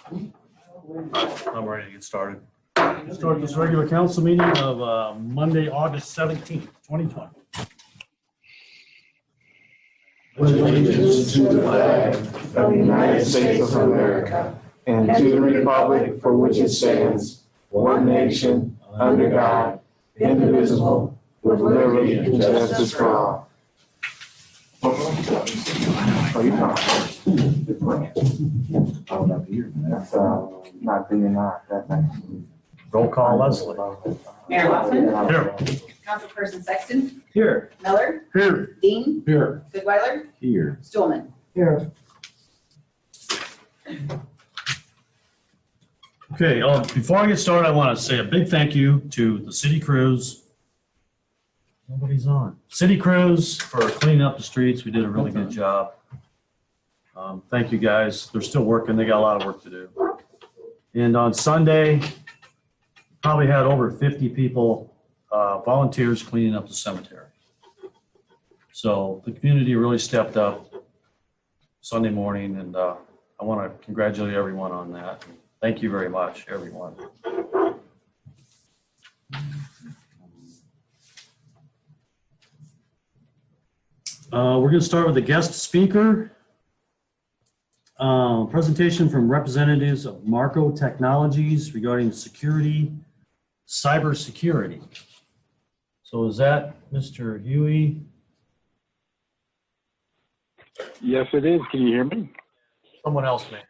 I'm ready to get started. Start this regular council meeting of Monday, August 17th, 2020. With allegiance to the flag of the United States of America and to the republic for which it stands, one nation, under God, indivisible, with liberty and justice for all. That's not being Roll call, Leslie. Mayor Laughlin. Here. Councilperson Sexton. Here. Miller. Here. Dean. Here. Goodweiler. Here. Stulman. Here. Okay, before I get started, I want to say a big thank you to the city crews. Nobody's on. City crews for cleaning up the streets. We did a really good job. Thank you guys. They're still working. They got a lot of work to do. And on Sunday, probably had over 50 people, volunteers cleaning up the cemetery. So the community really stepped up Sunday morning, and I want to congratulate everyone on that. Thank you very much, everyone. We're going to start with the guest speaker. Presentation from representatives of Marco Technologies regarding security, cybersecurity. So is that Mr. Huey? Yes, it is. Can you hear me? Someone else, man.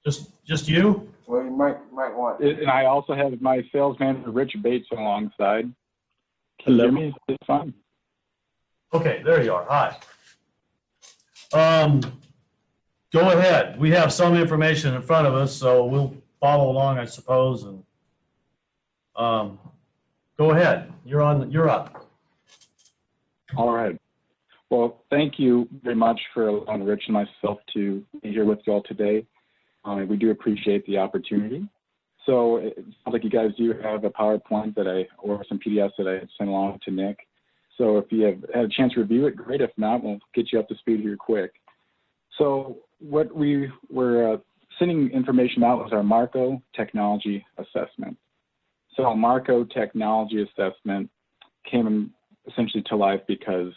Just you? Well, you might want. And I also have my sales manager, Rich Bates, alongside. Can you hear me? It's fine. Okay, there you are. Hi. Go ahead. We have some information in front of us, so we'll follow along, I suppose. And go ahead. You're up. All right. Well, thank you very much for allowing Rich and myself to be here with you all today. We do appreciate the opportunity. So it sounds like you guys do have a PowerPoint or some PDFs that I sent along to Nick. So if you have had a chance to review it, great. If not, we'll get you up to speed here quick. So what we were sending information out was our Marco Technology Assessment. So our Marco Technology Assessment came essentially to life because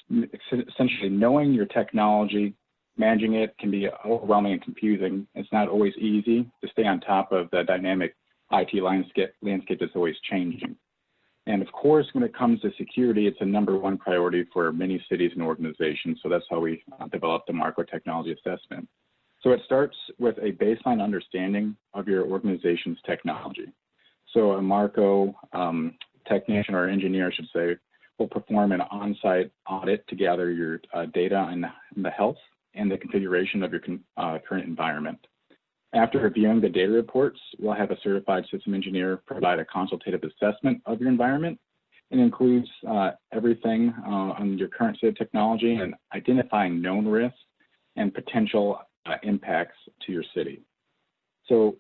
essentially knowing your technology, managing it can be overwhelming and confusing. It's not always easy to stay on top of the dynamic IT landscape that's always changing. And of course, when it comes to security, it's a #1 priority for many cities and organizations. So that's how we developed the Marco Technology Assessment. So it starts with a baseline understanding of your organization's technology. So a Marco technician or engineer, I should say, will perform an on-site audit to gather your data on the health and the configuration of your current environment. After reviewing the data reports, we'll have a certified system engineer provide a consultative assessment of your environment. It includes everything on your current state of technology and identifying known risks and potential impacts to your city. So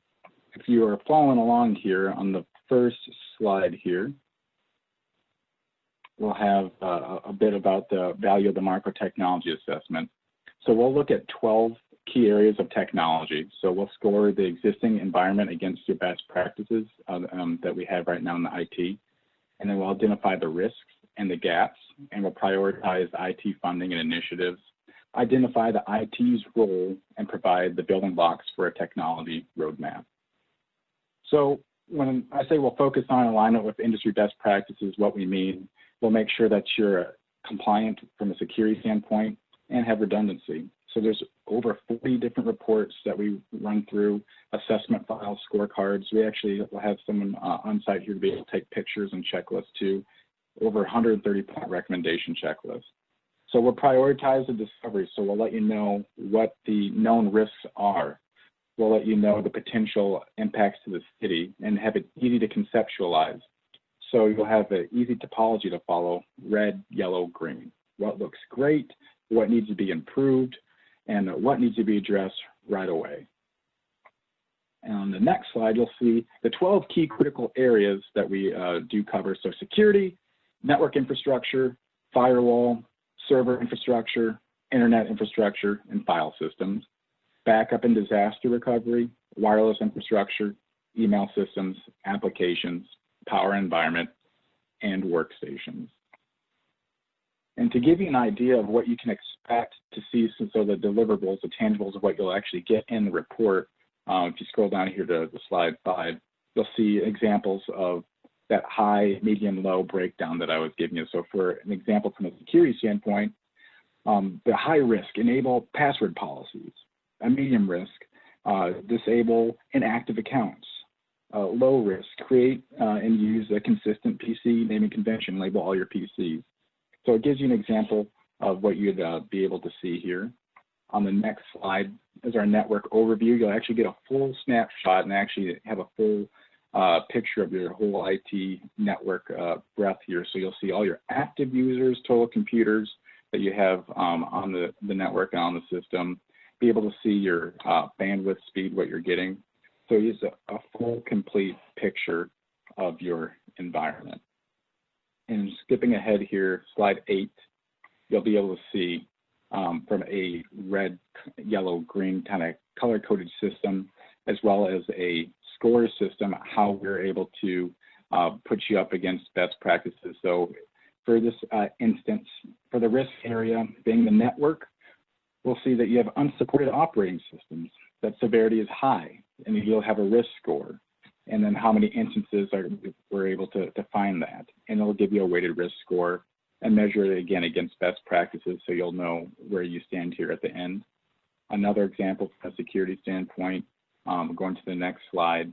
if you are following along here on the first slide here, we'll have a bit about the value of the Marco Technology Assessment. So we'll look at 12 key areas of technology. So we'll score the existing environment against your best practices that we have right now in the IT. And then we'll identify the risks and the gaps, and we'll prioritize IT funding and initiatives, identify the IT's role, and provide the building blocks for a technology roadmap. So when I say we'll focus on alignment with industry best practices, what we mean, we'll make sure that you're compliant from a security standpoint and have redundancy. So there's over 40 different reports that we run through, assessment files, scorecards. We actually will have someone on site here to be able to take pictures and checklists too, over 130-point recommendation checklist. So we'll prioritize the discovery. So we'll let you know what the known risks are. We'll let you know the potential impacts to the city and have it easy to conceptualize. So you'll have an easy topology to follow: red, yellow, green. What looks great, what needs to be improved, and what needs to be addressed right away. And on the next slide, you'll see the 12 key critical areas that we do cover. So security, network infrastructure, firewall, server infrastructure, internet infrastructure, and file systems, backup and disaster recovery, wireless infrastructure, email systems, applications, power environment, and workstations. And to give you an idea of what you can expect to see, so the deliverables, the tangibles of what you'll actually get in the report, if you scroll down here to the slide 5, you'll see examples of that high, medium, low breakdown that I was giving you. So for an example from a security standpoint, the high risk, enable password policies. A medium risk, disable inactive accounts. Low risk, create and use a consistent PC naming convention, label all your PCs. So it gives you an example of what you'd be able to see here. On the next slide is our network overview. You'll actually get a full snapshot and actually have a full picture of your whole IT network breadth here. So you'll see all your active users, total computers that you have on the network and on the system. Be able to see your bandwidth speed, what you're getting. So it's a full, complete picture of your environment. And skipping ahead here, slide 8, you'll be able to see from a red, yellow, green kind of color-coded system, as well as a score system, how we're able to put you up against best practices. So for this instance, for the risk area being the network, we'll see that you have unsupported operating systems. That severity is high, and you'll have a risk score. And then how many instances we're able to find that. And it'll give you a weighted risk score and measure it again against best practices, so you'll know where you stand here at the end. Another example from a security standpoint, going to the next slide,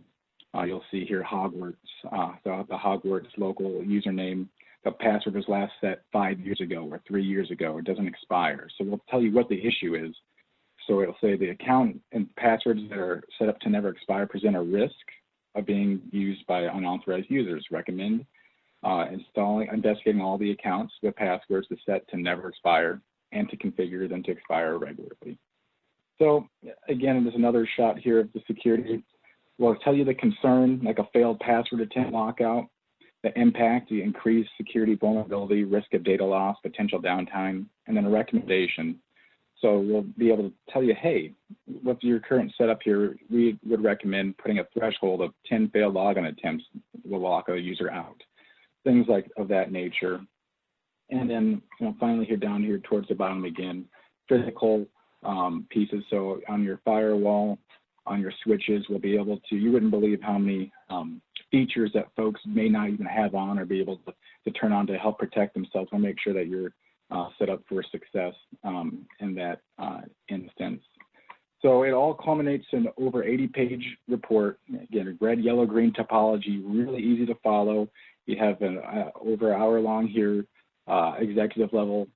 you'll see here Hogwarts. So the Hogwarts local username, the password was last set 5 years ago or 3 years ago. It doesn't expire. So we'll tell you what the issue is. So it'll say the account and passwords that are set up to never expire present a risk of being used by unauthorized users. Recommend investigating all the accounts with passwords to set to never expire and to configure them to expire regularly. So again, there's another shot here of the security. We'll tell you the concern, like a failed password attempt lockout, the impact, the increased security vulnerability, risk of data loss, potential downtime, and then a recommendation. So we'll be able to tell you, hey, with your current setup here, we would recommend putting a threshold of 10 failed login attempts will lock a user out. Things like of that nature. And then finally here down here towards the bottom again, physical pieces. So on your firewall, on your switches, we'll be able to, you wouldn't believe how many features that folks may not even have on or be able to turn on to help protect themselves. We'll make sure that you're set up for success in that instance. So it all culminates in over 80-page report. Again, red, yellow, green topology, really easy to follow. You have an over hour-long here executive level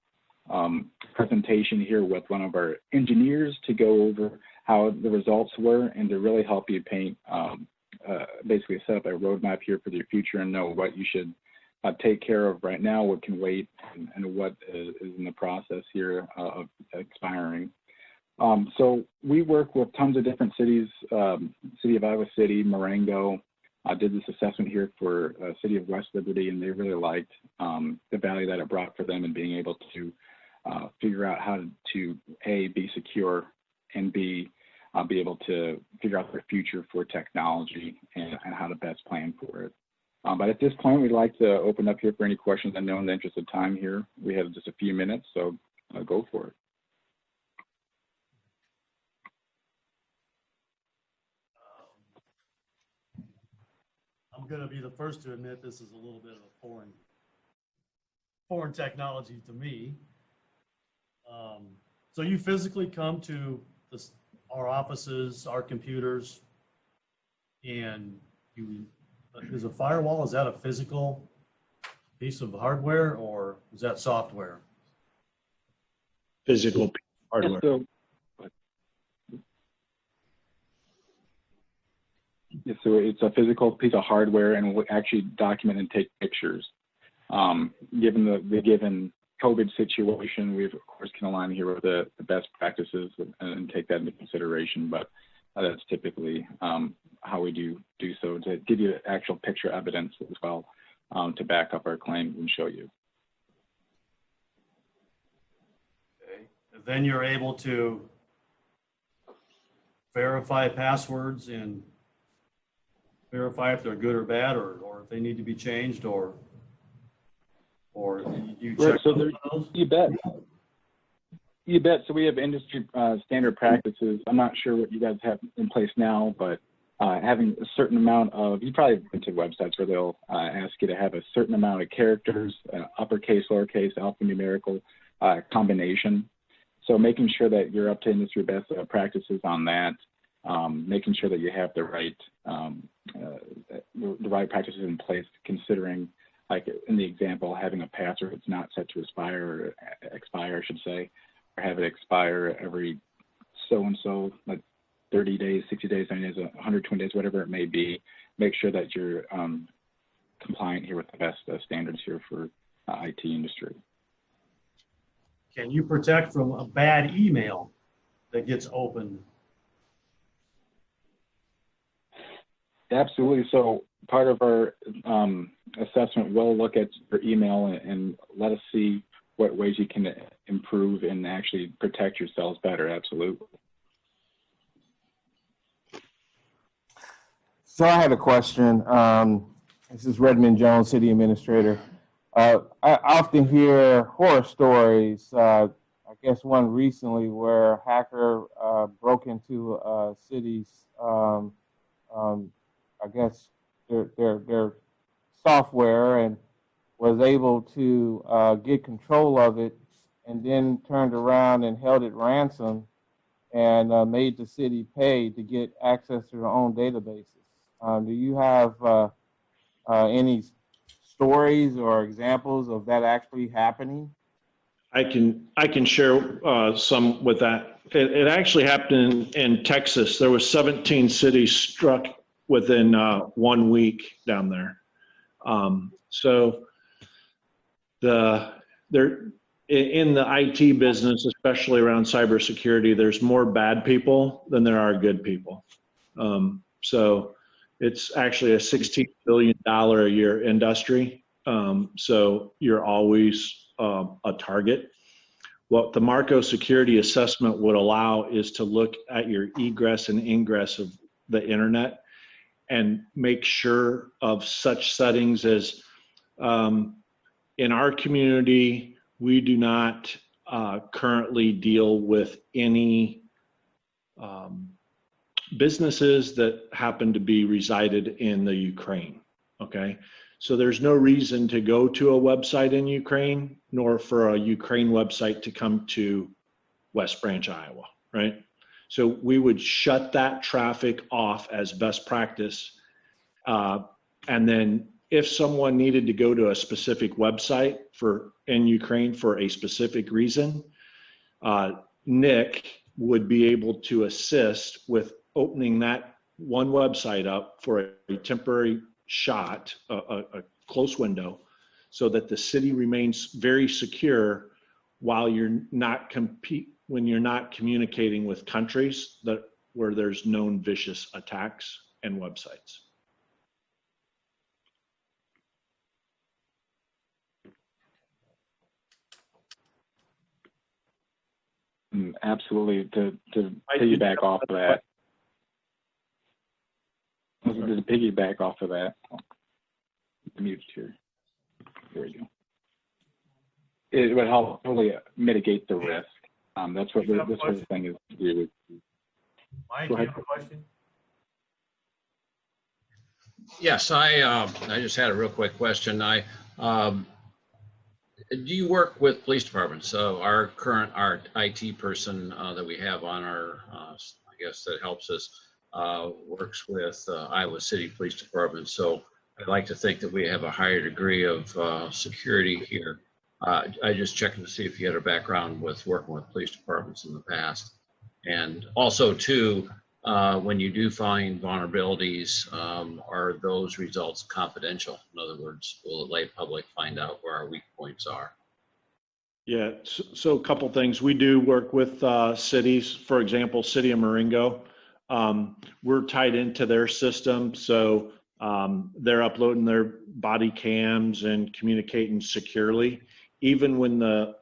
presentation here with one of our engineers to go over how the results were and to really help you paint, basically set up a roadmap here for your future and know what you should take care of right now, what can wait, and what is in the process here of expiring. So we work with tons of different cities, City of Iowa City, Marengo. I did this assessment here for City of West Liberty, and they really liked the value that it brought for them in being able to figure out how to A, be secure, and B, be able to figure out their future for technology and how to best plan for it. But at this point, we'd like to open up here for any questions. I know in the interest of time here, we have just a few minutes, so go for it. I'm going to be the first to admit this is a little bit of a foreign technology to me. So you physically come to our offices, our computers, and is a firewall, is that a physical piece of hardware or is that software? Physical hardware. So it's a physical piece of hardware, and we actually document and take pictures. Given the given COVID situation, we of course can align here with the best practices and take that into consideration. But that's typically how we do so, to give you actual picture evidence as well to back up our claims and show you. Okay. And then you're able to verify passwords and verify if they're good or bad, or if they need to be changed, or you Right, check so those? You bet. You bet. So we have industry standard practices. I'm not sure what you guys have in place now, but having a certain amount of, you probably have been to websites where they'll ask you to have a certain amount of characters, uppercase, lowercase, alphanumerical combination. So making sure that you're up to industry best practices on that, making sure that you have the right practices in place, considering, like in the example, having a password that's not set to expire, I should say, or have it expire every so-and-so, like 30 days, 60 days, 90 days, 120 days, whatever it may be. Make sure that you're compliant here with the best standards here for IT industry. Can you protect from a bad email that gets opened? Absolutely. So part of our assessment will look at your email and let us see what ways you can improve and actually protect yourselves better. Absolutely. So I had a question. This is Redmond Jones, City Administrator. I often hear horror stories. I guess one recently where a hacker broke into a city's, I guess their software and was able to get control of it, and then turned around and held it ransom and made the city pay to get access to their own databases. Do you have any stories or examples of that actually happening? I can share some with that. It actually happened in Texas. There was 17 cities struck within 1 week down there. So in the IT business, especially around cybersecurity, there's more bad people than there are good people. So it's actually a $16 billion a year industry. So you're always a target. What the Marco security assessment would allow is to look at your egress and ingress of the internet and make sure of such settings as in our community, we do not currently deal with any businesses that happen to be resided in the Ukraine, okay? So there's no reason to go to a website in Ukraine, nor for a Ukraine website to come to West Branch, Iowa, right? So we would shut that traffic off as best practice. And then if someone needed to go to a specific website in Ukraine for a specific reason, Nick would be able to assist with opening that one website up for a temporary shot, a close window, so that the city remains very secure while when you're not communicating with countries where there's known vicious attacks and websites. Absolutely. To piggyback off of that. To piggyback off of that. Mute here. There we go. It would help totally mitigate the risk. That's what this sort of thing is to do with. Mike, you have a question? Yes, I just had a real quick question. Do you work with police departments? So our IT person that we have on our, I guess that helps us, works with Iowa City Police Department. So I'd like to think that we have a higher degree of security here. I just checking to see if you had a background with working with police departments in the past. And also too, when you do find vulnerabilities, are those results confidential? In other words, will the lay public find out where our weak points are? Yeah, so a couple things. We do work with cities, for example, City of Marengo. We're tied into their system, so they're uploading their body cams and communicating securely. Even when the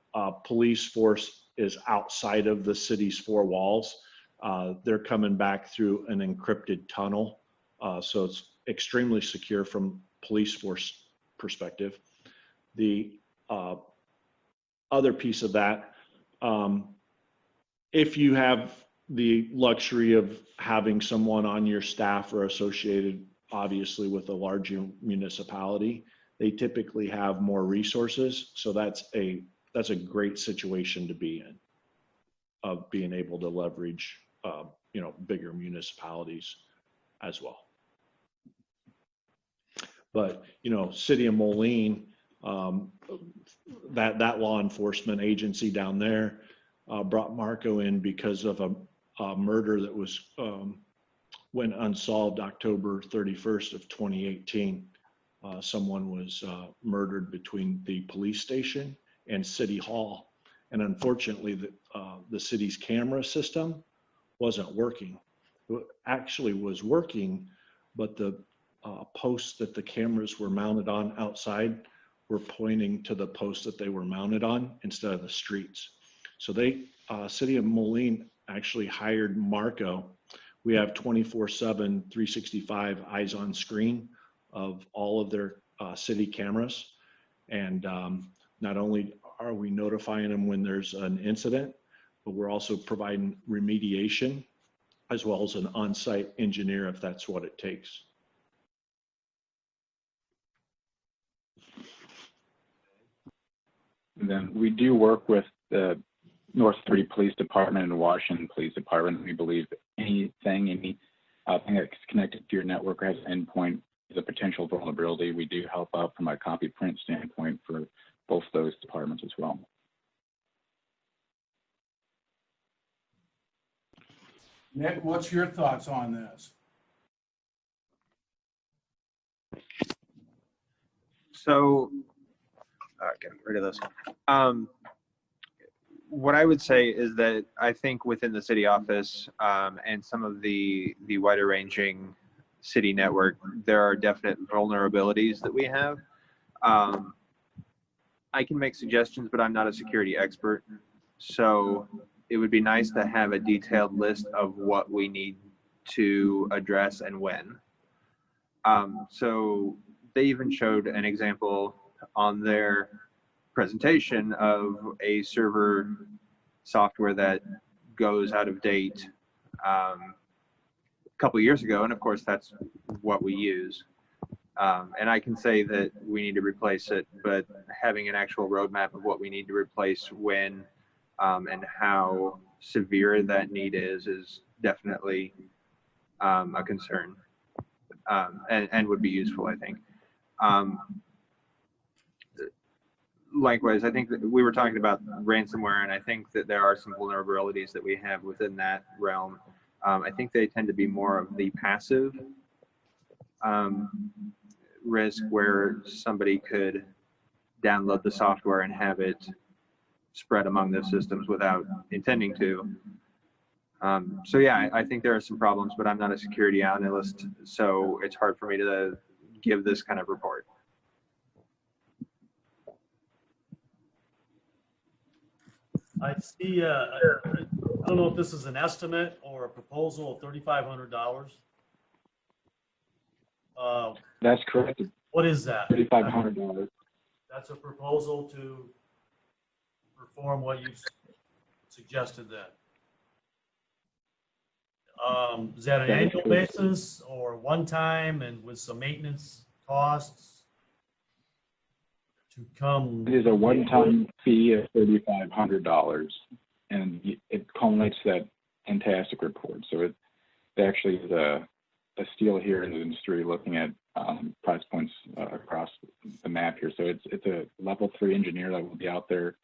police force is outside of the city's four walls, They're coming back through an encrypted tunnel, so it's extremely secure from police force perspective. The other piece of that, if you have the luxury of having someone on your staff or associated, obviously, with a larger municipality, they typically have more resources. So that's a great situation to be in, of being able to leverage, bigger municipalities as well. But, City of Moline, that law enforcement agency down there brought Marco in because of a murder that was went unsolved October 31st of 2018. Someone was murdered between the police station and City Hall. And unfortunately, the city's camera system wasn't working. It actually was working, but the posts that the cameras were mounted on outside were pointing to the posts that they were mounted on instead of the streets. So City of Moline actually hired Marco. We have 24/7, 365 eyes on screen of all of their city cameras. And not only are we notifying them when there's an incident, but we're also providing remediation as well as an on-site engineer if that's what it takes. And then we do work with the North 30 Police Department and Washington Police Department. We believe anything that's connected to your network or has an endpoint is a potential vulnerability. We do help out from a copy print standpoint for both those departments as well. Nick, what's your thoughts on this? So, get rid of this. What I would say is that I think within the city office and some of the wider ranging city network, there are definite vulnerabilities that we have. I can make suggestions, but I'm not a security expert. So it would be nice to have a detailed list of what we need to address and when. So they even showed an example on their presentation of a server software that goes out of date a couple years ago, and of course that's what we use. And I can say that we need to replace it, but having an actual roadmap of what we need to replace when and how severe that need is definitely a concern and would be useful, I think. Likewise, I think that we were talking about ransomware, and I think that there are some vulnerabilities that we have within that realm. I think they tend to be more of the passive risk, where somebody could download the software and have it spread among the systems without intending to. So yeah, I think there are some problems, but I'm not a security analyst, so it's hard for me to give this kind of report. I see, I don't know if this is an estimate or a proposal of $3,500. That's correct. What is that? $3,500. That's a proposal to perform what you suggested then. Is that an annual basis or one time and with some maintenance costs to come? It is a one-time fee of $3,500, and it culminates that fantastic report. So it actually is a steal here in the industry, looking at price points across the map here. So it's a level 3 engineer that will be out there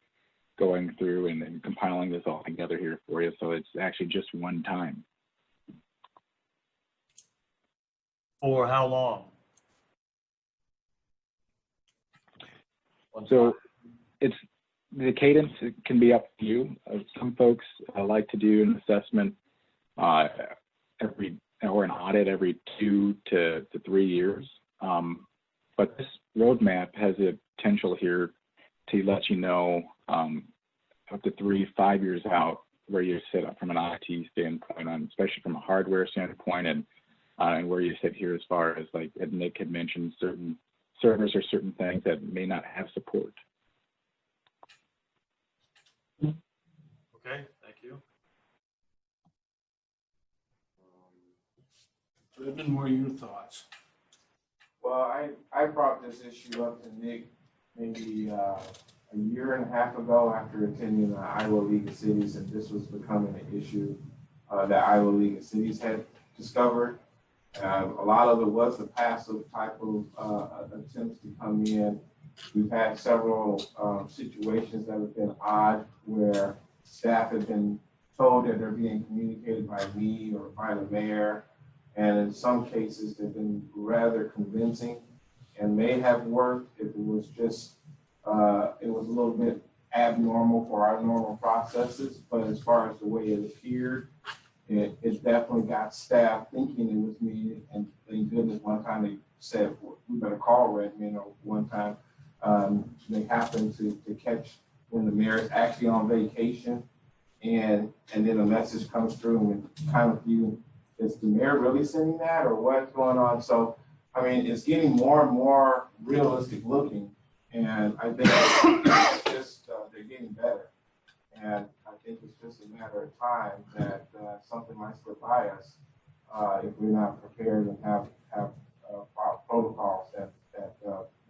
going through and compiling this all together here for you. So it's actually just one time. For how long? So it's the cadence. It can be up to you. Some folks like to do an assessment or an audit every 2 to 3 years. But this roadmap has the potential here to let you know up to 3-5 years out where you sit from an IT standpoint, especially from a hardware standpoint, and where you sit here as far as like Nick had mentioned, certain servers or certain things that may not have support. Okay, thank you. Brendan, what are your thoughts? Well, I brought this issue up to Nick maybe a year and a half ago after attending the Iowa League of Cities, and this was becoming an issue that Iowa League of Cities had discovered. A lot of it was the passive type of attempts to come in. We've had several situations that have been odd where staff have been told that they're being communicated by me or by the mayor. And in some cases, they've been rather convincing and may have worked if it was just, it was a little bit abnormal for our normal processes. But as far as the way it appeared, it definitely got staff thinking it was me. And thank goodness one time they said, we better call Redmond, or one time they happened to catch when the mayor is actually on vacation. And then a message comes through and kind of you, is the mayor really sending that or what's going on? So, I mean, it's getting more and more realistic looking. And I think it's just, they're getting better. And I think it's just a matter of time that something might slip by us if we're not prepared and have protocols that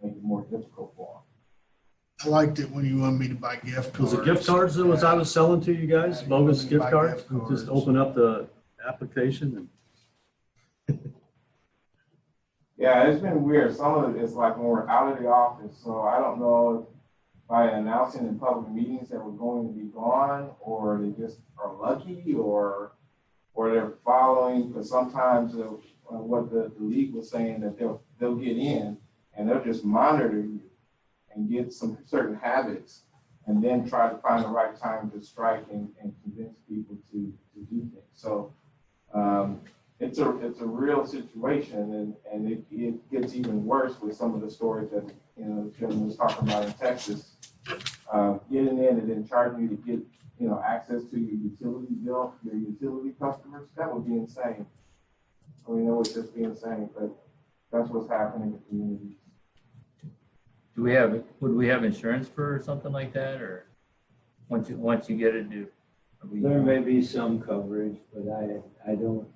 make it more difficult for them. I liked it when you wanted me to buy gift cards. Was it gift cards that I was selling to you guys? Bogus gift cards? Just open up the application and Yeah, it's been weird. Some of it is like when we're out of the office. So I don't know if by announcing in public meetings that we're going to be gone, or they just are lucky, or they're following. Because sometimes what the league was saying, that they'll get in and they'll just monitor you and get some certain habits, and then try to find the right time to strike and convince people to do things. So it's a real situation, and it gets even worse with some of the stories that the gentleman was talking about in Texas. Getting in and then charging you to get access to your utility bill, your utility customers. That would be insane. I mean, it would just be insane, but that's what's happening in the community. Would we have insurance for something like that, or once you get it, There may be some coverage, but I don't.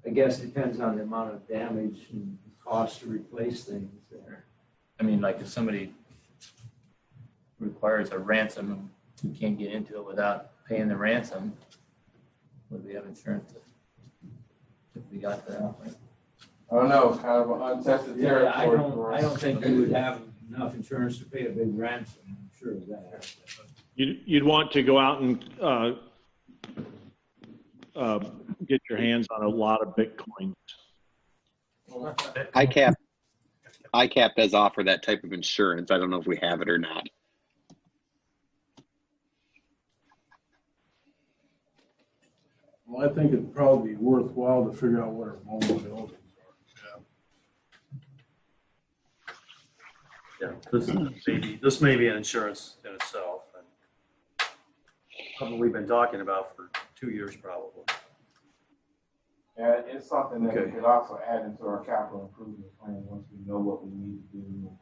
I guess it depends on the amount of damage and cost to replace things there. I mean, like if somebody requires a ransom, you can't get into it without paying the ransom, would we have insurance if we got to that point? I don't know, it's kind of an untested territory for us. I don't think you would have enough insurance to pay a big ransom. I'm sure of that. You'd want to go out and get your hands on a lot of Bitcoin. ICAP does offer that type of insurance. I don't know if we have it or not. Well, I think it'd probably be worthwhile to figure out what our vulnerabilities are. yeah, this may be an insurance in itself. And something we've been talking about for 2 years probably. Yeah, it's something that Okay. we could also add into our capital improvement plan once we know what we need to do and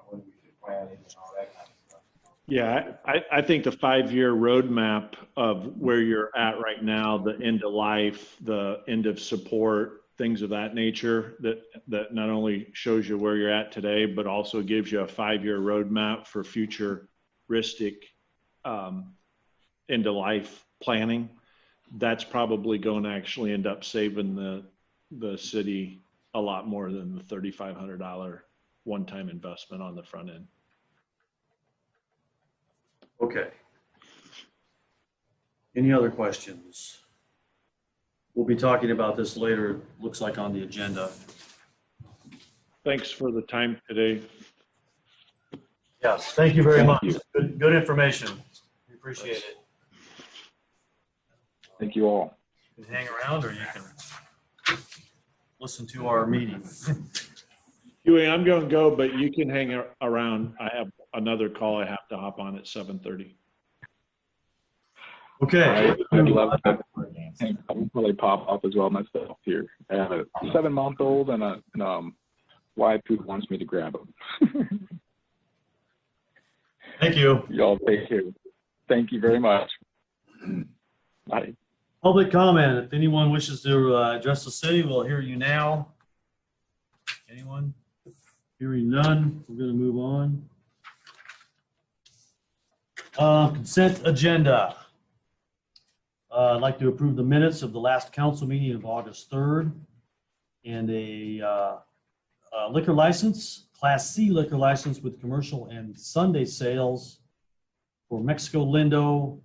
when we should plan it and all that kind of stuff. Yeah, I think the 5-year roadmap of where you're at right now, the end of life, the end of support, things of that nature, that not only shows you where you're at today, but also gives you a 5-year roadmap for futuristic end of life planning. That's probably going to actually end up saving the city a lot more than the $3,500 one-time investment on the front end. Okay. Any other questions? We'll be talking about this later, looks like on the agenda. Thanks for the time today. Yes, thank you very Thank much. you. Good information. We appreciate it. Thank you all. You can hang around or you can listen to our meeting. Huey, I'm going to go, but you can hang around. I have another call I have to hop on at 7:30. Okay. I'd love to. And I'll probably pop up as well myself here. I have a 7-month-old and a wife who wants me to grab him. Thank you. Y'all take care. Thank you very much. Bye. Public comment. If anyone wishes to address the city, we'll hear you now. Anyone? Hearing none, we're going to move on. Consent agenda. I'd like to approve the minutes of the last council meeting of August 3rd and a liquor license, Class C liquor license with commercial and Sunday sales for Mexico Lindo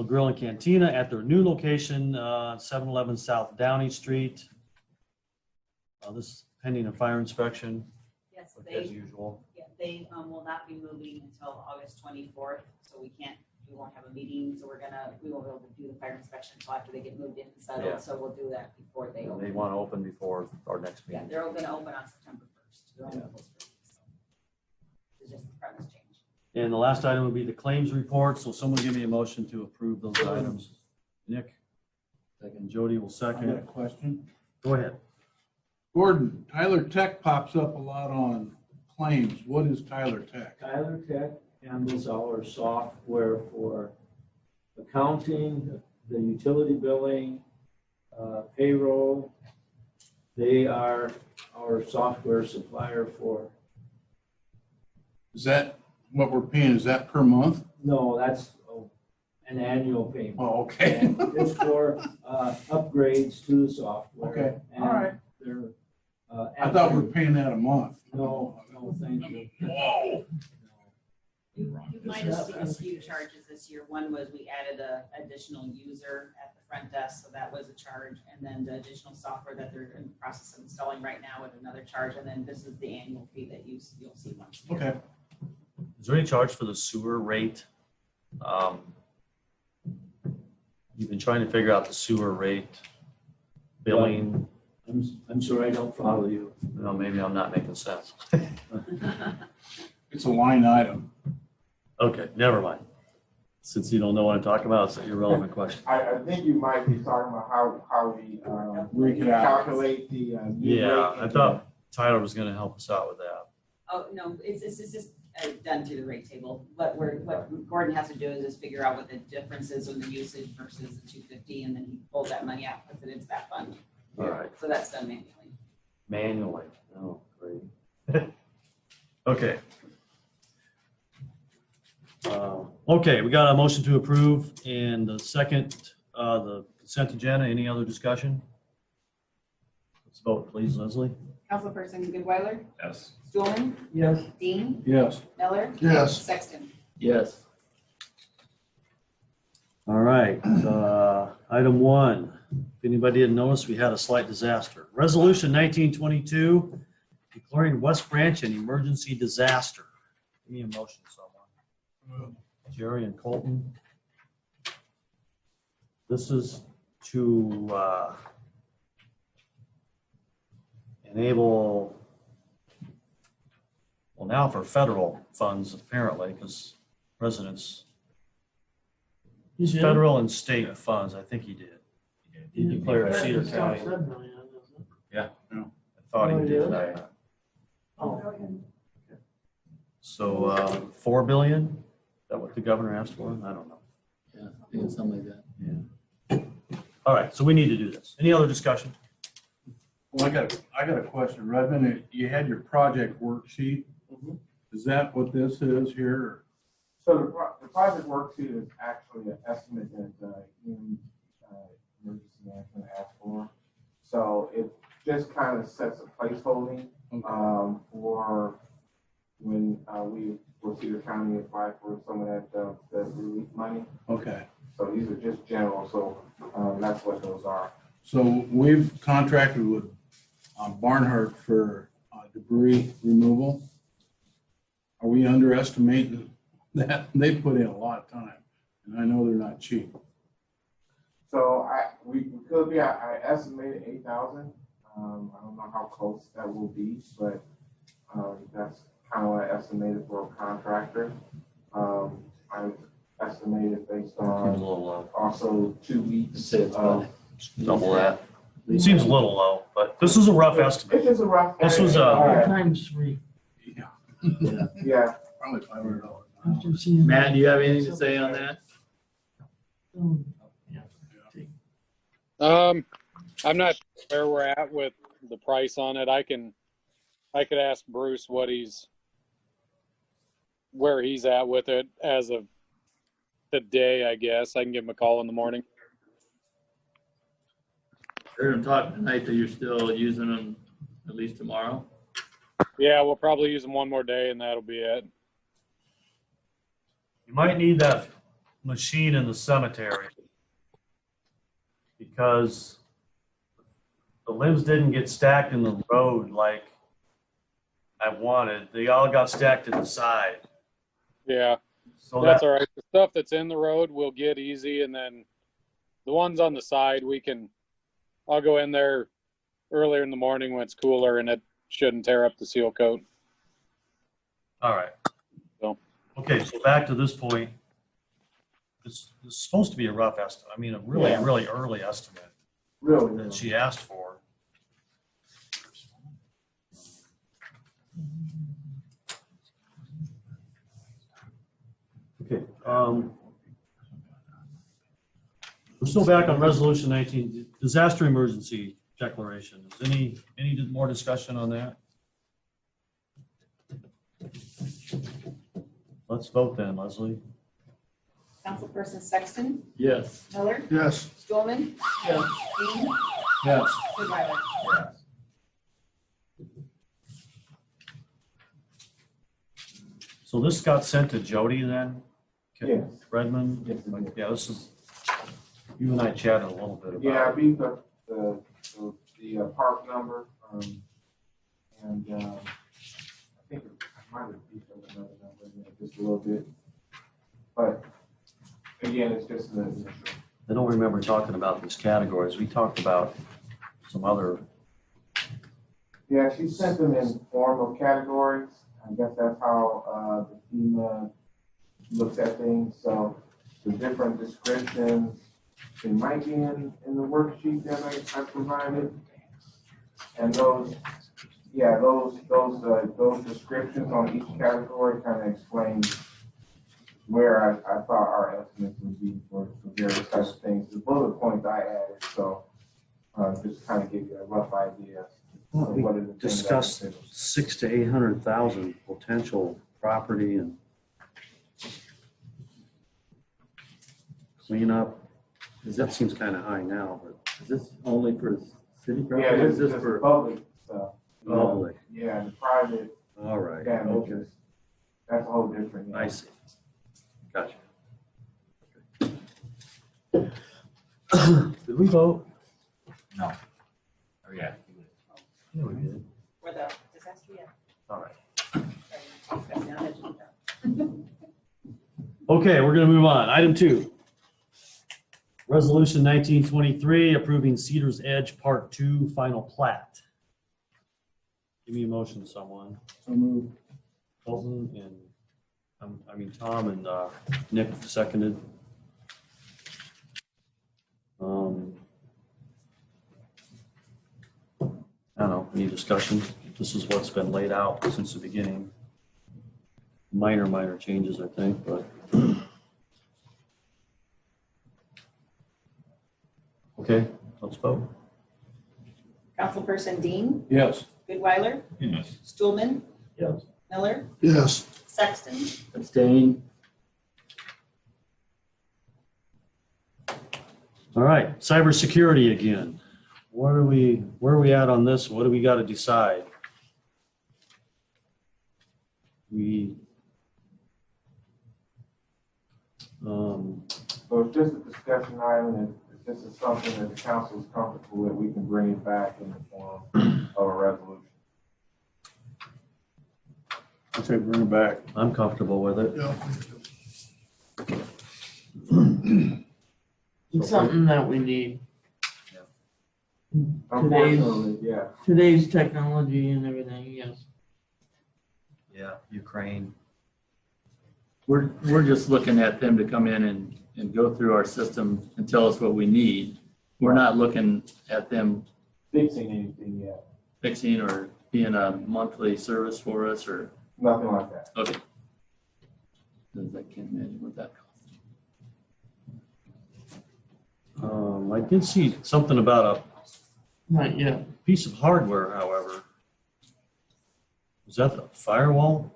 Grill and Cantina at their new location, 711 South Downey Street. This is pending a fire inspection, Yes, as usual. they will not be moving until August 24th, so we won't have a meeting, so we won't be able to do the fire inspection until after they get moved in and settled, Yeah. so we'll do that before they They open. want to open before our next Yeah, meeting. they're gonna open on September 1st. They're only closed for a week, so. It's just the premise change. And the last item would be the claims report. So someone give me a motion to approve those items. Nick? And Jody will I got a second. question. Go ahead. Gordon, Tyler Tech pops up a lot on claims. What is Tyler Tech? Tyler Tech handles our software for accounting, the utility billing, payroll. They are our software supplier for, Is that what we're paying? Is that per month? no, that's an annual payment. Oh, okay. And it's for upgrades to the software. Okay, And all right. they're, I thought we were paying that a month. No, thank you. Whoa. You might have seen a few charges this year. One was we added a additional user at the front desk, so that was a charge. And then the additional software that they're in the process of installing right now with another charge. And then this is the annual fee that you'll see once a year. Okay. Is there any charge for the sewer rate? You've been trying to figure out the sewer rate billing. I'm sorry, I don't follow you. No, maybe I'm not making sense. It's a line item. Okay, never mind. Since you don't know what I'm talking about, it's an irrelevant question. I think you might be talking about how we calculate the. new Yeah, rate. I thought Tyler was going to help us out with that. Oh, no, it's just done through the rate table. What Gordon has to do is just figure out what the difference is in the usage versus the 250, and then he pulls that money out, puts it into that fund. All right. So that's done manually. Manually. Oh, great. Okay. Okay, we got a motion to approve and the second, the consent agenda. Any other discussion? Let's vote, please, Leslie. Councilperson Goodweiler? Yes. Stulman? Yes. Dean? Yes. Miller? Yes. Sexton? Yes. All right, item 1. If anybody didn't notice, we had a slight disaster. Resolution 1922, declaring West Branch an emergency disaster. Give me a motion, someone. Jerry and Colton. This is to enable, well, now for federal funds apparently, because residents, federal and state funds, I think he did. He declared Cedar County. Yeah, I thought he did that. So 4 billion, is that what the governor asked for? I don't know. Yeah, I think it's something like that. Yeah. All right, so we need to do this. Any other discussion? Well, I got a question. Redmond, you had your project worksheet. Is that what this is here? So the project worksheet is actually an estimate that emergency management asked for. So it just kind of sets a placeholding for when we will see the county apply for some of that relief money. Okay. So these are just general. So that's what those are. So we've contracted with Barnhart for debris removal. Are we underestimating that? They put in a lot of time, and I know they're not cheap. So we could be. I estimated 8,000. I don't know how close that will be, but that's kind of what I estimated for a contractor. I estimated based Seems a on little low. also 2 weeks Say of. Double that. Seems a little low, but this is a rough estimate. It is a rough. This was Times 3. Yeah, Probably $500. Matt, do you have anything to say on that? I'm not sure where we're at with the price on it. I could ask Bruce where he's at with it as of today, I guess. I can give him a call in the morning. They're gonna talk tonight that you're still using them at least tomorrow. Yeah, we'll probably use them one more day and that'll be it. You might need that machine in the cemetery because the limbs didn't get stacked in the road like I wanted. They all got stacked to the side. Yeah, So that's all right. The stuff that's in the road we'll get easy, and then the ones on the side I'll go in there earlier in the morning when it's cooler and it shouldn't tear up the seal coat. All right. So. Okay, so back to this point. This is supposed to be a rough estimate. I mean, a really early estimate really. that she asked for. Okay. We're still back on resolution 19, disaster emergency declaration. Is any more discussion on that? Let's vote then, Leslie. Councilperson Sexton, Yes. Miller, Yes. Stulman, Yes. Dean, Yes. Goodweiler. So this got sent to Jody then? Yes. Redmond? Yes, it did. Yeah, this is, you and I chatted a little bit Yeah, I about it. beat the park number, and I think I might have beat up another number in there just a little bit. But again, it's just an initial. I don't remember talking about these categories. We talked about some other, Yeah, she sent them in form of categories. I guess that's how the FEMA looks at things. So the different descriptions, it might be in the worksheet that I provided. And those descriptions on each category kind of explain where I thought our estimates would be for various types of things. The bullet points I added, so just kind of give you a rough idea. well, of we what are the things discussed that- 600,000 to 800,000 potential property and cleanup. That seems kind of high now, but Is this only for city property? Yeah, or this is is this just for public stuff. public. Yeah, the private All right. damages, Okay. that's a whole different. I see. Gotcha. Did we vote? Oh, yeah. Yeah, we did. For the disaster, yeah. All right. Sorry. Now that you've done. Okay, we're going to move on. Item 2. Resolution 1923 approving Cedars Edge Part 2 final plat. Give me a motion, someone. So moved. Colton and Tom and Nick seconded. I don't know, any discussion? This is what's been laid out since the beginning. Minor changes, I think, but. Okay, let's vote. Councilperson Dean, Yes. Goodweiler, Yes. Stulman, Yes. Miller, Yes. Sexton, Abstain. All right, cybersecurity again. Where are we at on this? What do we got to decide? So it's just a discussion item, and if this is something that the council is comfortable with, we can bring it back in the form of a resolution. I'll say bring it back. I'm comfortable with it. It's something that we need. Unfortunately, yeah. Today's technology and everything, yes. Yeah, Ukraine. we're just looking at them to come in and go through our system and tell us what we need. We're not looking at them Fixing anything yet, fixing or being a monthly service for us or, nothing like that. okay. I can't imagine what that costs. I did see something about Not yet. a piece of hardware, however. Was that the firewall?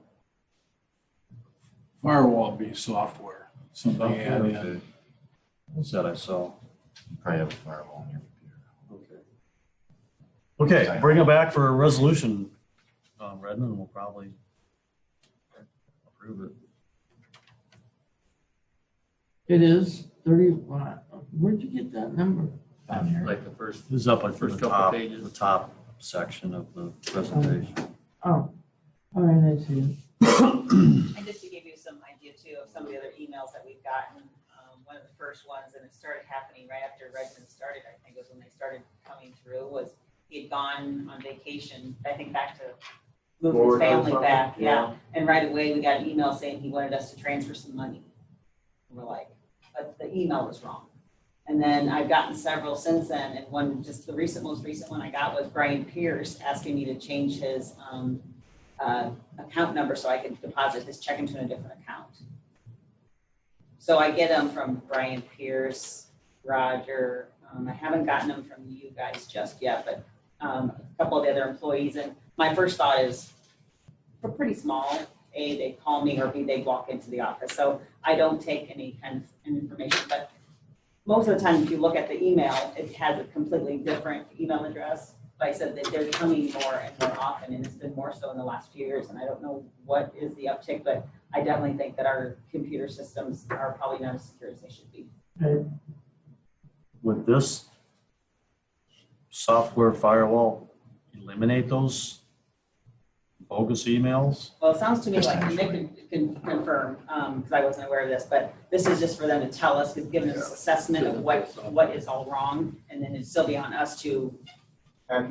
Firewall would be software, something you add in. What's that I saw? Probably have a firewall on your computer. Okay. Okay, bring it back for a resolution, Redmond, and we'll probably approve it. It is 30, where'd you get that number? Like the first, This is up on First the couple top, pages. the top section of the presentation. Oh, all right, I see it. And just to give you some idea too of some of the other emails that we've gotten, one of the first ones, and it started happening right after Redmond started, I think was when they started coming through, was he had gone on vacation, I think back to move his Florida or family something? back, Yeah. yeah. And right away, we got an email saying he wanted us to transfer some money. We're like, but the email was wrong. And then I've gotten several since then, and one, just the most recent one I got was Brian Pierce asking me to change his account number so I could deposit his check into a different account. So I get them from Brian Pierce, Roger. I haven't gotten them from you guys just yet, but a couple of the other employees. And my first thought is, we're pretty small. A, they call me, or B, they walk into the office. So I don't take any kind of information, but most of the time, if you look at the email, it has a completely different email address. Like I said, that they're coming more and more often, and it's been more so in the last few years. And I don't know what is the uptick, but I definitely think that our computer systems are probably not as secure as they should be. Would this software firewall eliminate those bogus emails? Well, it sounds to me like Nick can confirm, because I wasn't aware of this, but this is just for them to tell us, give us assessment of what is all wrong, and then it'd still be on us to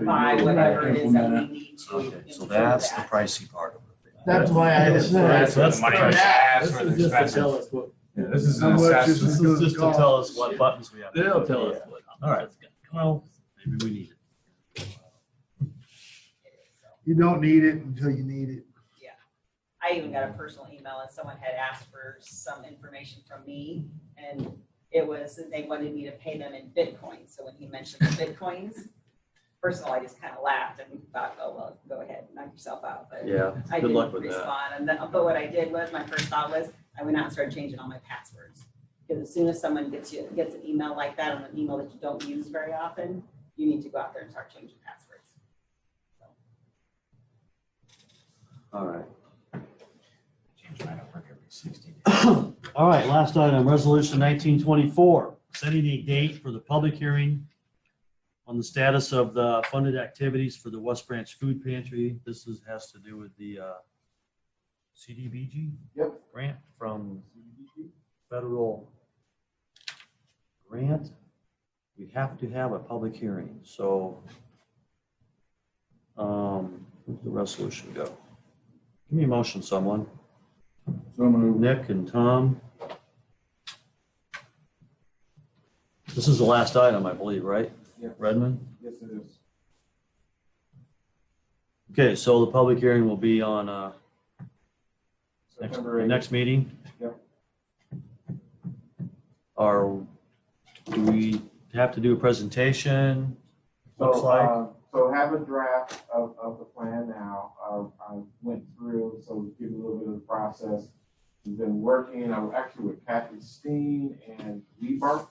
buy whatever it is that we need to. Okay, so improve that's the that. pricey part of it. That's why I said. That's the money price. asked for the this is just to tell expensive. us what, Yeah, this is How an much is assessment. This is just to tell us what buttons we have. to they'll push. tell us what. All right. Well, maybe we need it. You don't need it until you need it. I even got a personal email and someone had asked for some information from me, and it was that they wanted me to pay them in Bitcoin. So when he mentioned the Bitcoins, first of all, I just kind of laughed and thought, oh, well, go ahead, knock yourself out. But Yeah, I good didn't luck with that. respond. And then, but what I did was, my first thought was, I went out and started changing all my passwords. Because as soon as someone gets an email like that, on an email that you don't use very often, you need to go out there and start changing passwords. So. All right. Change mine over every 60 days. All right, last item, resolution 1924, setting a date for the public hearing on the status of the funded activities for the West Branch Food Pantry. This has to do with the CDBG? Yep. Grant from federal grant. We have to have a public hearing, so where'd the resolution go? Give me a motion, someone. So moved. Nick and Tom. This is the last item, I believe, right? Yeah. Redmond? Yes, it is. Okay, so the public hearing will be on September the 8th. next meeting? Yep. Do we have to do a presentation? Looks So, like. so have a draft of the plan now. I went through, so we give you a little bit of the process. We've been working, I'm actually with Kathy Steen and Weber.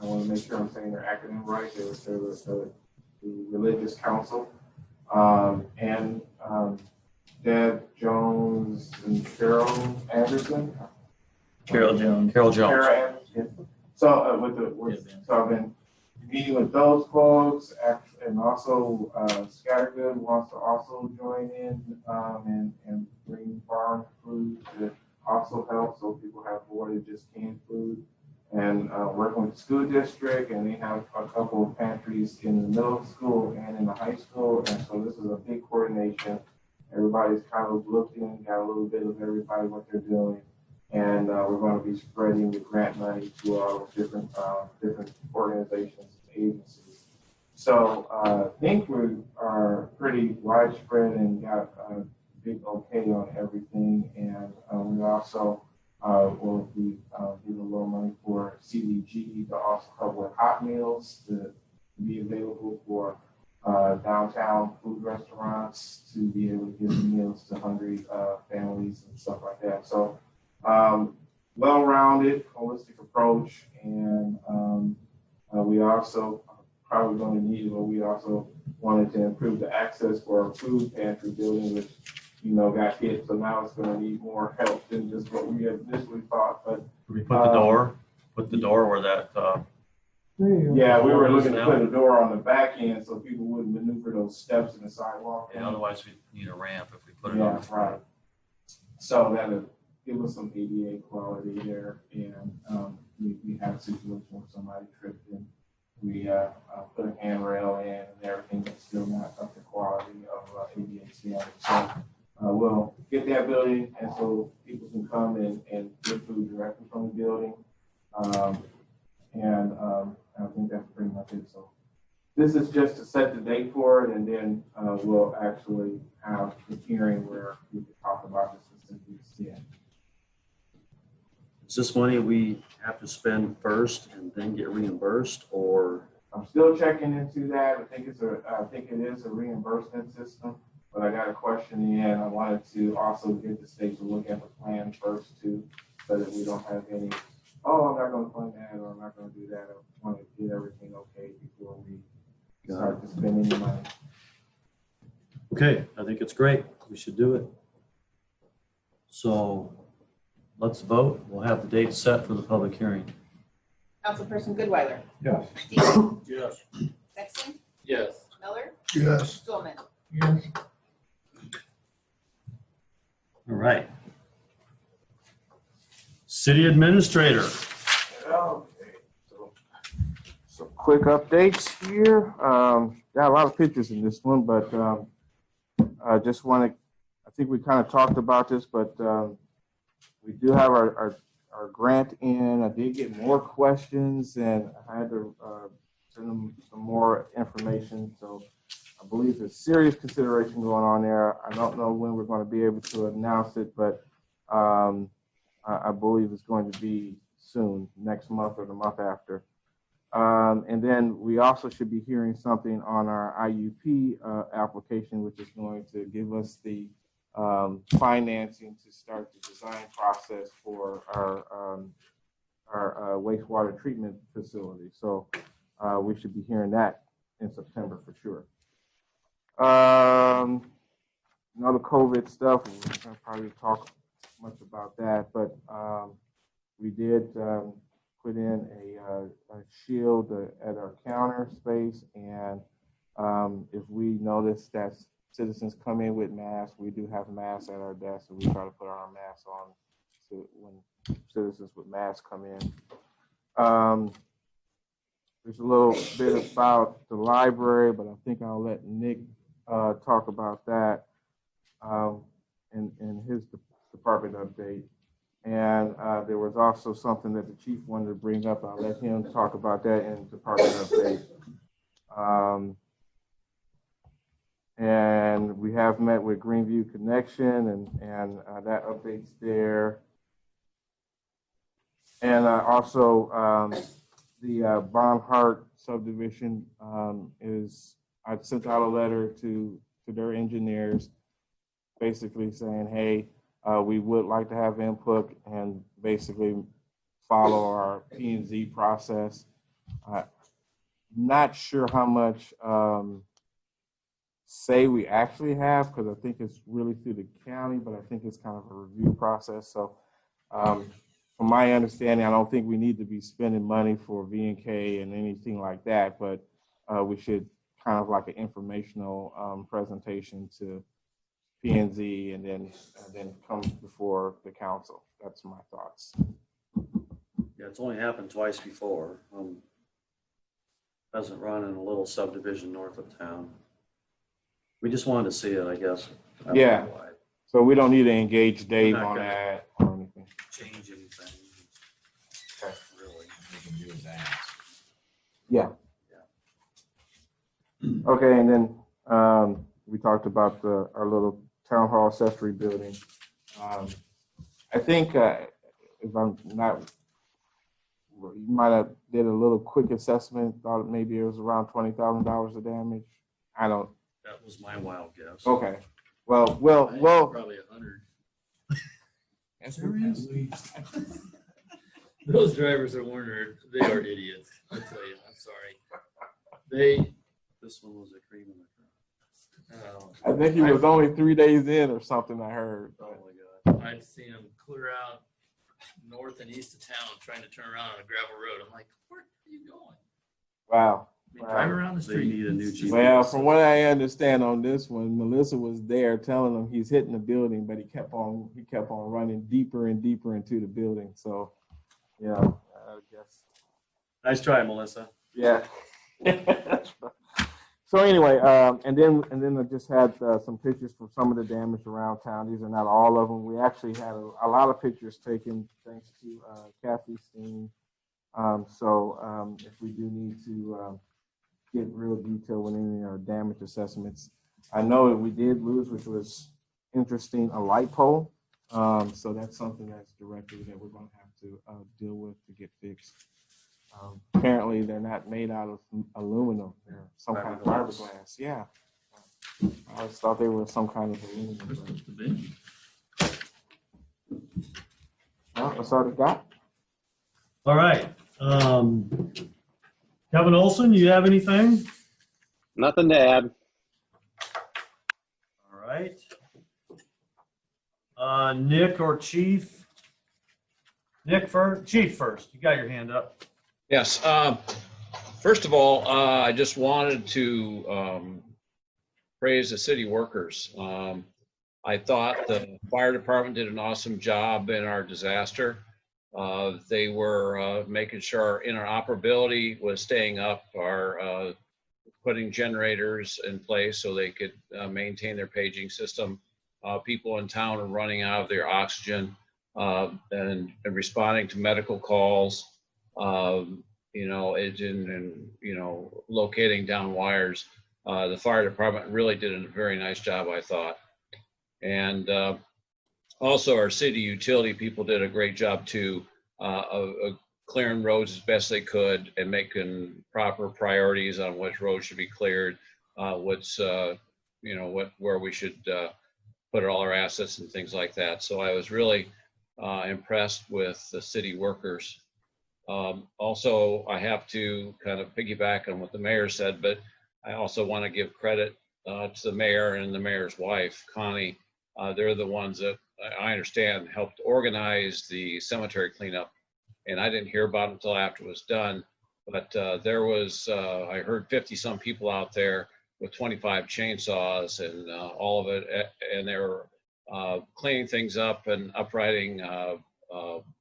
I want to make sure I'm saying their acronym right. They're the religious council. And Deb Jones and Cheryl Anderson. Carol Jones. Carol Jones. Kara Anderson. So so I've been meeting with those folks, and also Scattergood wants to also join in and bring farm food to also help, so people have more than just canned food. And working with the school district, and they have a couple of pantries in the middle school and in the high school, and so this is a big coordination. Everybody's kind of looking, got a little bit of everybody what they're doing. And we're going to be spreading the grant money to all the different organizations and agencies. So I think we are pretty widespread and got a big okay on everything. And we also will be giving a little money for CDG to also cover hot meals to be available for downtown food restaurants to be able to give meals to hungry families and stuff like that. So well-rounded, holistic approach, and we also probably going to need it, but we also wanted to improve the access for our food pantry building, which got hit. So now it's going to need more help than just what we had initially thought. But we put the door where that. Yeah, we were looking to put a door on the back end so people wouldn't maneuver those steps in the sidewalk. Yeah, otherwise we need a ramp if we put it on the front. Right. So that'll give us some ADA quality there, and we had a situation where somebody tripped and we put a handrail in and everything, but still not up to quality of ADA standards. So we'll get that building, and so people can come and get food directly from the building. I think that's pretty much it. So this is just to set the date for it, and then we'll actually have the hearing where we can talk about the specifics then. Is this money we have to spend first and then get reimbursed, or? I'm still checking into that. I think it is a reimbursement system, but I got a question in. I wanted to also get the state to look at the plan first too, so that we don't have any, I'm not going to fund that, or I'm not going to do that. I want to get everything okay before we start to spend any money. Okay, I think it's great. We should do it. So let's vote. We'll have the date set for the public hearing. Councilperson Goodweiler? Yes. Dean? Yes. Sexton? Yes. Miller? Yes. Stulman? Yes. All right. City Administrator. Okay, so some quick updates here. Got a lot of pictures in this one, but I just want to, I think we kind of talked about this, but we do have our grant in. I did get more questions, and I had to send them some more information. So I believe there's serious consideration going on there. I don't know when we're going to be able to announce it, but I believe it's going to be soon, next month or the month after. And then we also should be hearing something on our IUP application, which is going to give us the financing to start the design process for our wastewater treatment facility. So we should be hearing that in September for sure. Another COVID stuff, we're going to probably talk much about that, but we did put in a shield at our counter space, and if we notice that citizens come in with masks, we do have masks at our desk, and we try to put our masks on when citizens with masks come in. There's a little bit about the library, but I think I'll let Nick talk about that in his department update. And there was also something that the chief wanted to bring up. I'll let him talk about that in department update. And we have met with Greenview Connection, and that update's there. And also the Barnhart subdivision I sent out a letter to their engineers basically saying, hey, we would like to have input and basically follow our P&Z process. Not sure how much say we actually have, because I think it's really through the county, but I think it's kind of a review process. So from my understanding, I don't think we need to be spending money for V&K and anything like that, but we should kind of like an informational presentation to P&Z and then come before the council. That's my thoughts. Yeah, it's only happened twice before. Hasn't run in a little subdivision north of town. We just wanted to see it, I guess. Yeah. So we don't need to engage Dave on that or anything. Change ask. Yeah. Okay, and then we talked about our little town hall accessory building. I think if I'm not, you might have did a little quick assessment, thought maybe it was around $20,000 of damage. I don't. That was my wild guess. Okay. Well. Probably 100. Seriously? Those drivers at Warner, they are idiots. I tell you, I'm sorry. This one was a cream in the crowd. I think he was only 3 days in or something, I heard. Oh my God. I've seen them clear out north and east of town trying to turn around on a gravel road. I'm like, where are you going? Wow. I mean, drive around the They street. need a new GPS. Well, from what I understand on this one, Melissa was there telling him he's hitting the building, but he kept on running deeper and deeper into the building. So, yeah, I guess. Nice try, Melissa. Yeah. So anyway, and then I just had some pictures from some of the damage around town. These are not all of them. We actually had a lot of pictures taken thanks to Kathy Steen. So if we do need to get real detail with any of our damage assessments, I know that we did lose, which was interesting, a light pole. So that's something that's directly that we're going to have to deal with to get fixed. Apparently, they're not made out of aluminum. They're some kind of fiberglass. Yeah. I always thought they were some kind of aluminum. Well, that's all I got. All right. Kevin Olson, you have anything? Nothing to add. All right. Nick or Chief? Nick first. Chief first. You got your hand up. Yes. First of all, I just wanted to praise the city workers. I thought the fire department did an awesome job in our disaster. They were making sure our interoperability was staying up, our putting generators in place so they could maintain their paging system. People in town are running out of their oxygen and responding to medical calls. Locating down wires. The fire department really did a very nice job, I thought. And also our city utility people did a great job too, of clearing roads as best they could and making proper priorities on which roads should be cleared, where we should put all our assets and things like that. So I was really impressed with the city workers. Also, I have to kind of piggyback on what the mayor said, but I also want to give credit to the mayor and the mayor's wife, Connie. They're the ones that I understand helped organize the cemetery cleanup. And I didn't hear about it until after it was done. But there was, I heard 50 some people out there with 25 chainsaws and all of it. And they were cleaning things up and uprighting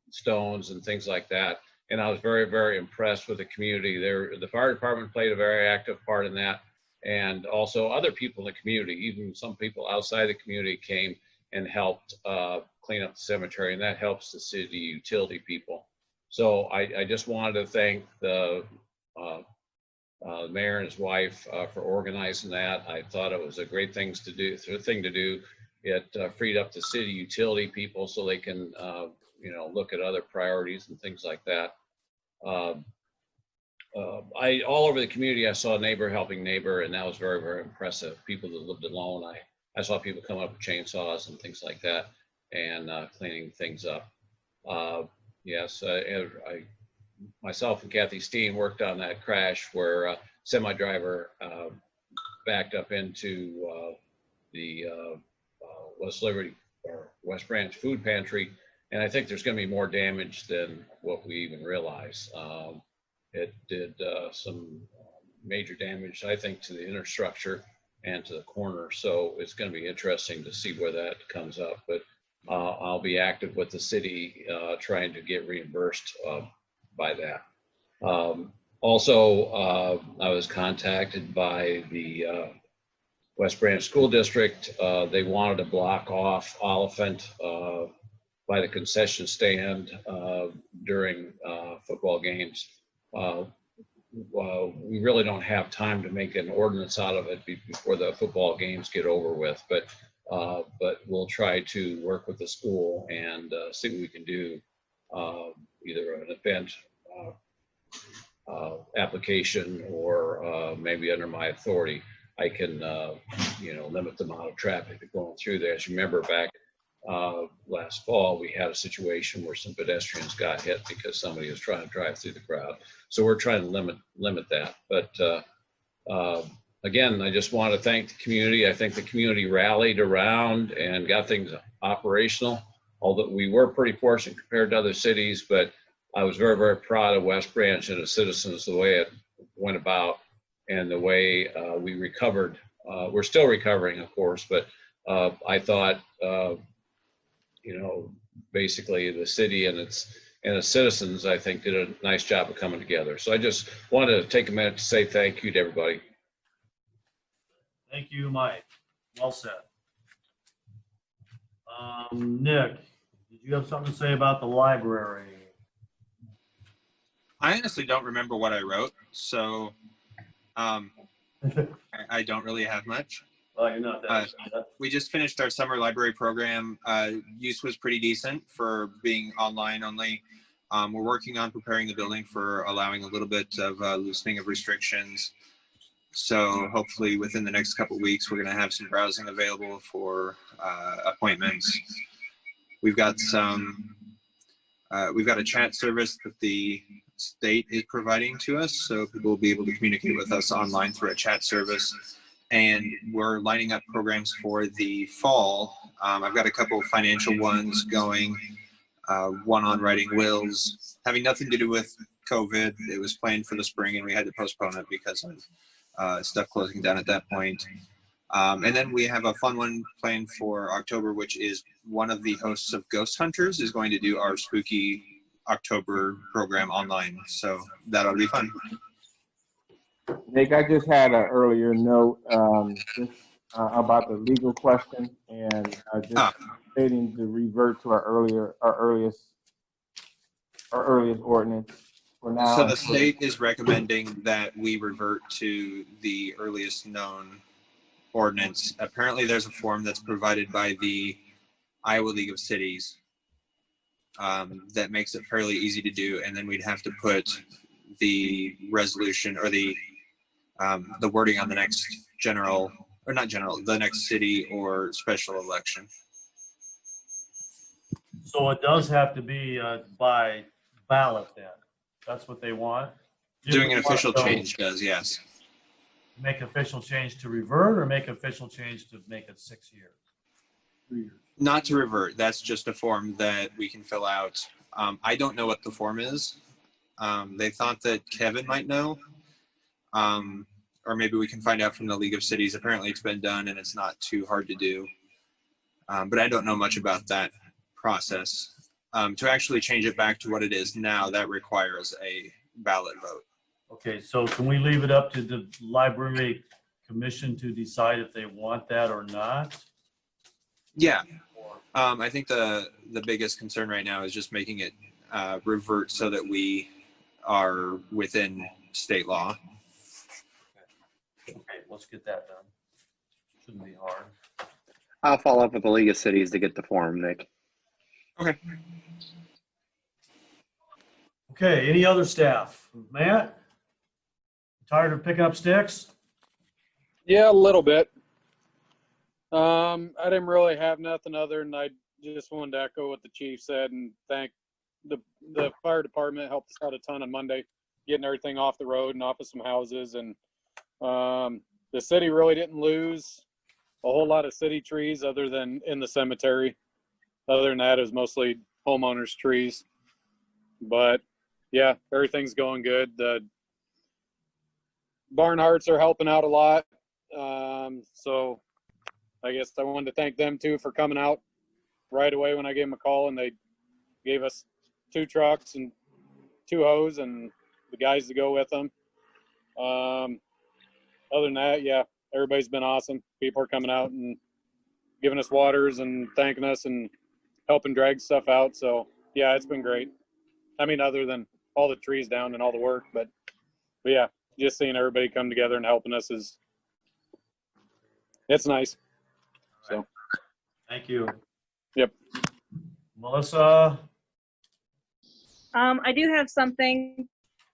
stones and things like that. And I was very, very impressed with the community. The fire department played a very active part in that. And also other people in the community, even some people outside the community came and helped clean up the cemetery. And that helps the city utility people. So I just wanted to thank the mayor and his wife for organizing that. I thought it was a great thing to do. It freed up the city utility people so they can look at other priorities and things like that. All over the community, I saw neighbor helping neighbor, and that was very, very impressive. People that lived alone, I saw people come up with chainsaws and things like that and cleaning things up. Yes, myself and Kathy Steen worked on that crash where a semi driver backed up into the West Liberty or West Branch food pantry. And I think there's going to be more damage than what we even realize. It did some major damage, I think, to the inner structure and to the corner. So it's going to be interesting to see where that comes up. But I'll be active with the city trying to get reimbursed by that. Also, I was contacted by the West Branch School District. They wanted to block off Oliphant by the concession stand during football games. we really don't have time to make an ordinance out of it before the football games get over with. But we'll try to work with the school and see what we can do, either an event application or maybe under my authority, I can limit the amount of traffic going through there. As you remember back last fall, we had a situation where some pedestrians got hit because somebody was trying to drive through the crowd. So we're trying to limit that. But again, I just want to thank the community. I think the community rallied around and got things operational, although we were pretty fortunate compared to other cities. But I was very, very proud of West Branch and the citizens, the way it went about and the way we recovered. We're still recovering, of course, but I thought, basically the city and its citizens, I think, did a nice job of coming together. So I just wanted to take a minute to say thank you to everybody. Thank you, Mike. Well said. Nick, did you have something to say about the library? I honestly don't remember what I wrote, so I don't really have much. Well, you're not that. We just finished our summer library program. Use was pretty decent for being online only. We're working on preparing the building for allowing a little bit of loosening of restrictions. So hopefully within the next couple of weeks, we're going to have some browsing available for appointments. We've got a chat service that the state is providing to us, so people will be able to communicate with us online through a chat service. And we're lining up programs for the fall. I've got a couple of financial ones going, one on writing wills, having nothing to do with COVID. It was planned for the spring and we had to postpone it because of stuff closing down at that point. And then we have a fun one planned for October, which is one of the hosts of Ghost Hunters is going to do our spooky October program online. So that ought to be fun. Nick, I just had an earlier note about the legal question and just stating to revert to our earliest ordinance for now. So the state is recommending that we revert to the earliest known ordinance. Apparently there's a form that's provided by the Iowa League of Cities that makes it fairly easy to do, and then we'd have to put the resolution or the wording on the next the next city or special election. So it does have to be by ballot then. That's what they want. Doing an official change does, yes. Make official change to revert or make official change to make it 6 years? 3 years. Not to revert. That's just a form that we can fill out. I don't know what the form is. They thought that Kevin might know. Or maybe we can find out from the League of Cities. Apparently it's been done and it's not too hard to do. But I don't know much about that process. To actually change it back to what it is now, that requires a ballot vote. Okay, so can we leave it up to the library commission to decide if they want that or not? Yeah. I think the biggest concern right now is just making it revert so that we are within state law. Okay, let's get that done. Shouldn't be hard. I'll follow up with the League of Cities to get the form, Nick. Okay. Okay, any other staff? Matt? Tired of picking up sticks? Yeah, a little bit. I didn't really have nothing other than I just wanted to echo what the chief said and thank the fire department. Helped us out a ton on Monday, getting everything off the road and off of some houses. And the city really didn't lose a whole lot of city trees other than in the cemetery. Other than that, it was mostly homeowners' trees. But yeah, everything's going good. The Barnharts are helping out a lot. So I guess I wanted to thank them too for coming out right away when I gave them a call, and they gave us 2 trucks and 2 hose and the guys to go with them. Other than that, yeah, everybody's been awesome. People are coming out and giving us waters and thanking us and helping drag stuff out. So yeah, it's been great. I mean, other than all the trees down and all the work. But yeah, just seeing everybody come together and helping us it's nice. So Thank you. Yep. Melissa? I do have something.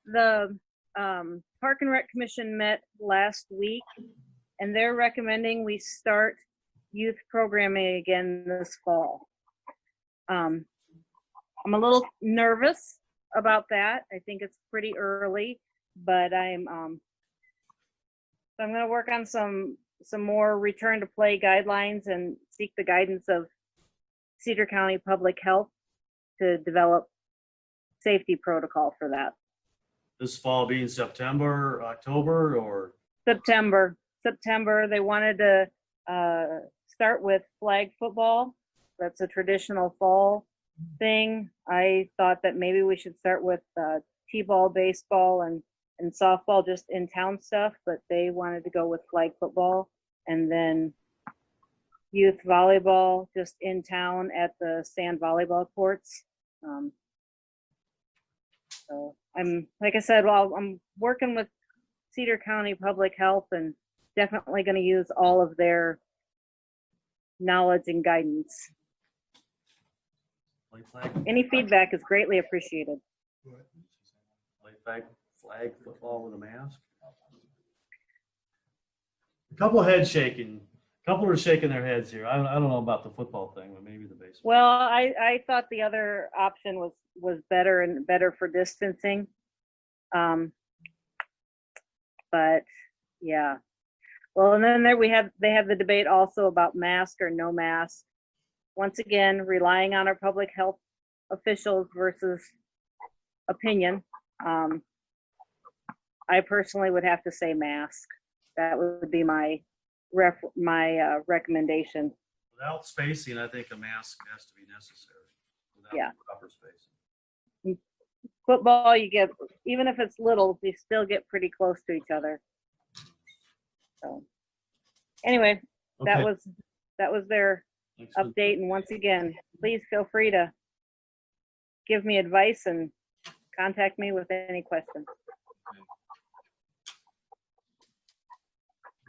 The Park and Rec Commission met last week, and they're recommending we start youth programming again this fall. I'm a little nervous about that. I think it's pretty early, but I'm going to work on some more return to play guidelines and seek the guidance of Cedar County Public Health to develop safety protocol for that. This fall being September, October, or? September. They wanted to start with flag football. That's a traditional fall thing. I thought that maybe we should start with t-ball, baseball, and softball, just in town stuff, but they wanted to go with flag football, and then youth volleyball just in town at the sand volleyball courts. So I'm, like I said, well, I'm working with Cedar County Public Health and definitely going to use all of their knowledge and guidance. Any feedback is greatly appreciated. Flag football with a mask? A couple heads shaking. A couple are shaking their heads here. I don't know about the football thing, but maybe the baseball. Well, I thought the other option was better and better for distancing. But yeah. Well, and then they have the debate also about mask or no mask. Once again, relying on our public health officials versus opinion. I personally would have to say mask. That would be my recommendation. Without spacing, I think a mask has to be necessary. Without Yeah. proper spacing. Football, you get, even if it's little, you still get pretty close to each other. So anyway, that Okay. was their Thanks. update. And once again, please feel free to give me advice and contact me with any questions.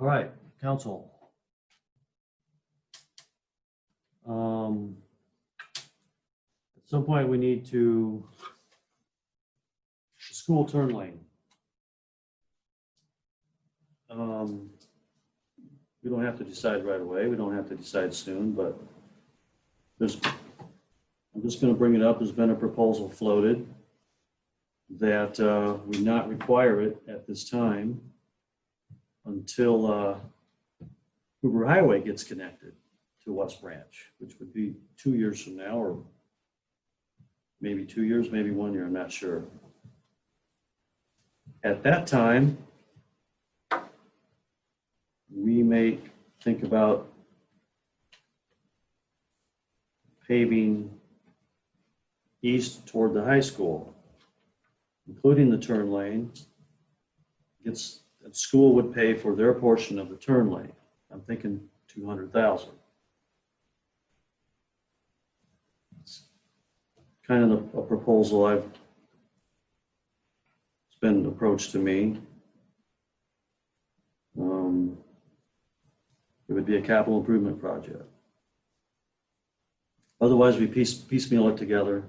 All right, council. At some point, we need to, school turn lane. We don't have to decide right away. We don't have to decide soon, but I'm just going to bring it up. There's been a proposal floated that we not require it at this time until Hoover Highway gets connected to West Branch, which would be 2 years from now, or maybe 2 years, maybe 1 year, I'm not sure. At that time, we may think about paving east toward the high school, including the turn lane. The school would pay for their portion of the turn lane. I'm thinking $200,000. It's kind of a proposal it's been approached to me. It would be a capital improvement project. Otherwise, we piecemeal it together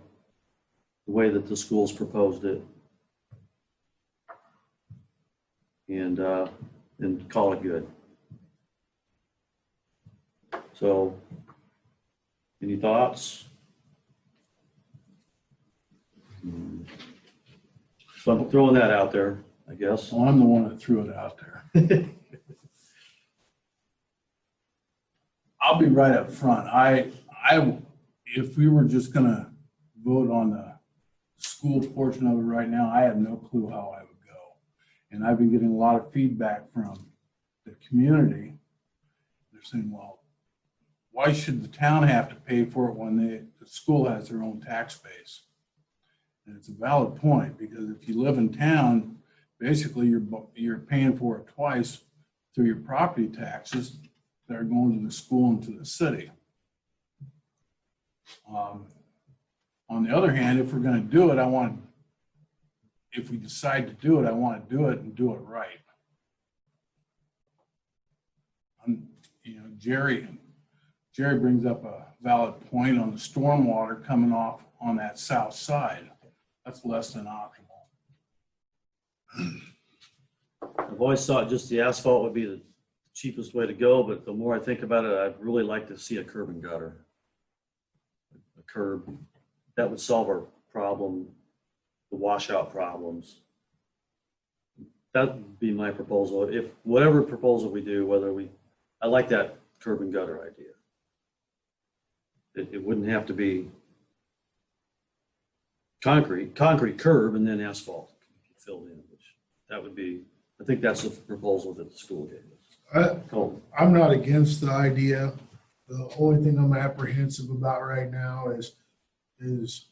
the way that the schools proposed it, and call it good. So, any thoughts? So I'm throwing that out there, I guess. Well, I'm the one that threw it out there. I'll be right up front. If we were just gonna vote on the school portion of it right now, I have no clue how I would go. And I've been getting a lot of feedback from the community. They're saying, well, why should the town have to pay for it when the school has their own tax base? And it's a valid point, because if you live in town, basically you're paying for it twice through your property taxes that are going to the school and to the city. On the other hand, if we're going to do it, I want if we decide to do it, I want to do it and do it right. Jerry brings up a valid point on the stormwater coming off on that south side. That's less than optimal. I've always thought just the asphalt would be the cheapest way to go, but the more I think about it, I'd really like to see a curb and gutter. A curb, that would solve our problem, the washout problems. That would be my proposal. If whatever proposal we do, I like that curb and gutter idea. It wouldn't have to be concrete curb and then asphalt filled in, that would be, I think that's the proposal that the school gave us. I'm not against the idea. The only thing I'm apprehensive about right now is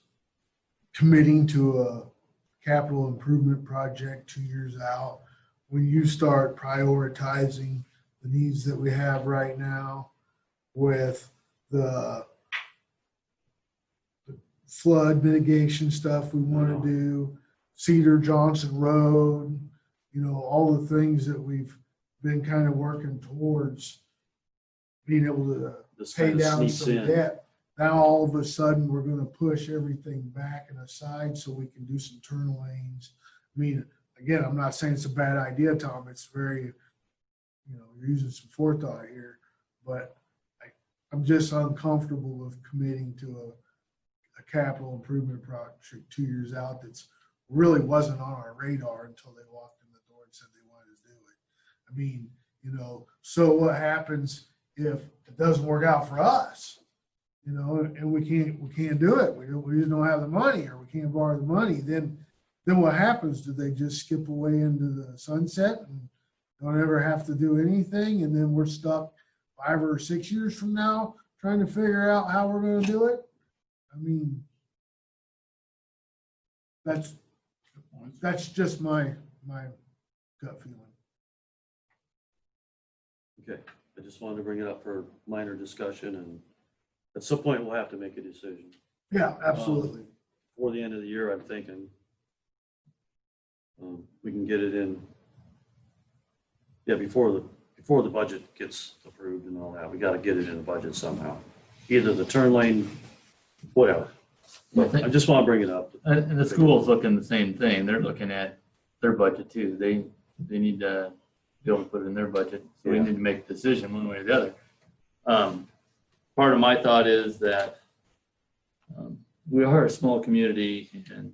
committing to a capital improvement project 2 years out. When you start prioritizing the needs that we have right now with the flood mitigation stuff we want to do, Cedar Johnson Road, all the things that we've been kind of working towards being able to pay down some debt. Now, all of a sudden, we're going to push everything back and aside so we can do some turn lanes. I mean, again, I'm not saying it's a bad idea, Tom. It's very, you're using some forethought here, but I'm just uncomfortable with committing to a capital improvement project 2 years out that's really wasn't on our radar until they walked in the door and said they wanted to do it. I mean, so what happens if it doesn't work out for us? And we can't do it. We just don't have the money, or we can't borrow the money. Then what happens? Do they just skip away into the sunset and don't ever have to do anything? And then we're stuck 5 or 6 years from now trying to figure out how we're going to do it. I mean, that's just my gut feeling. Okay, I just wanted to bring it up for minor discussion, and at some point we'll have to make a decision. Yeah, absolutely. Before the end of the year, I'm thinking we can get it in. Yeah, before the budget gets approved and all that, we got to get it in the budget somehow. Either the turn lane, whatever. But I just want to bring it up. And the school's looking the same thing. They're looking at their budget too. They need to be able to put it in their budget. So we need to make a decision one way or the other. Part of my thought is that we are a small community, and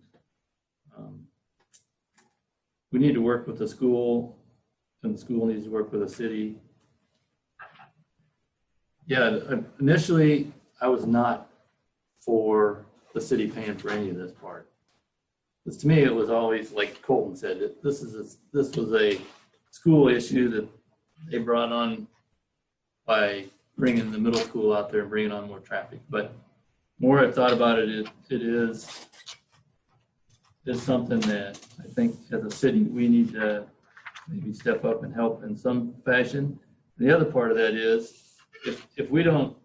we need to work with the school, and the school needs to work with the city. Yeah, initially I was not for the city paying for any of this part. Because to me, it was always, like Colton said, this was a school issue that they brought on by bringing the middle school out there and bringing on more traffic. But more I've thought about it, it is something that I think as a city, we need to maybe step up and help in some fashion. And the other part of that is if we don't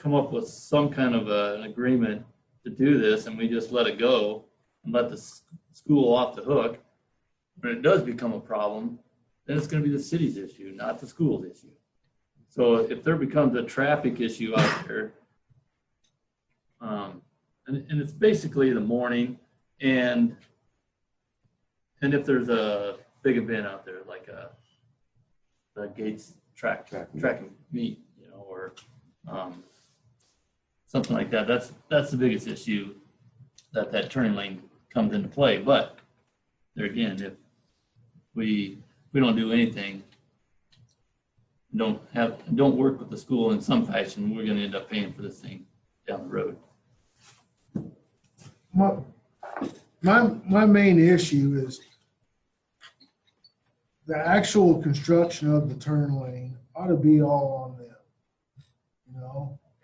come up with some kind of an agreement to do this, and we just let it go and let the school off the hook, when it does become a problem, then it's going to be the city's issue, not the school's issue. So if there becomes a traffic issue out there, and it's basically the morning, and if there's a big event out there, like the Gates track meet, or something like that, that's the biggest issue that turning lane comes into play. But there again, if we don't do anything, don't work with the school in some fashion, we're going to end up paying for this thing down the road. My main issue is the actual construction of the turn lane ought to be all on them,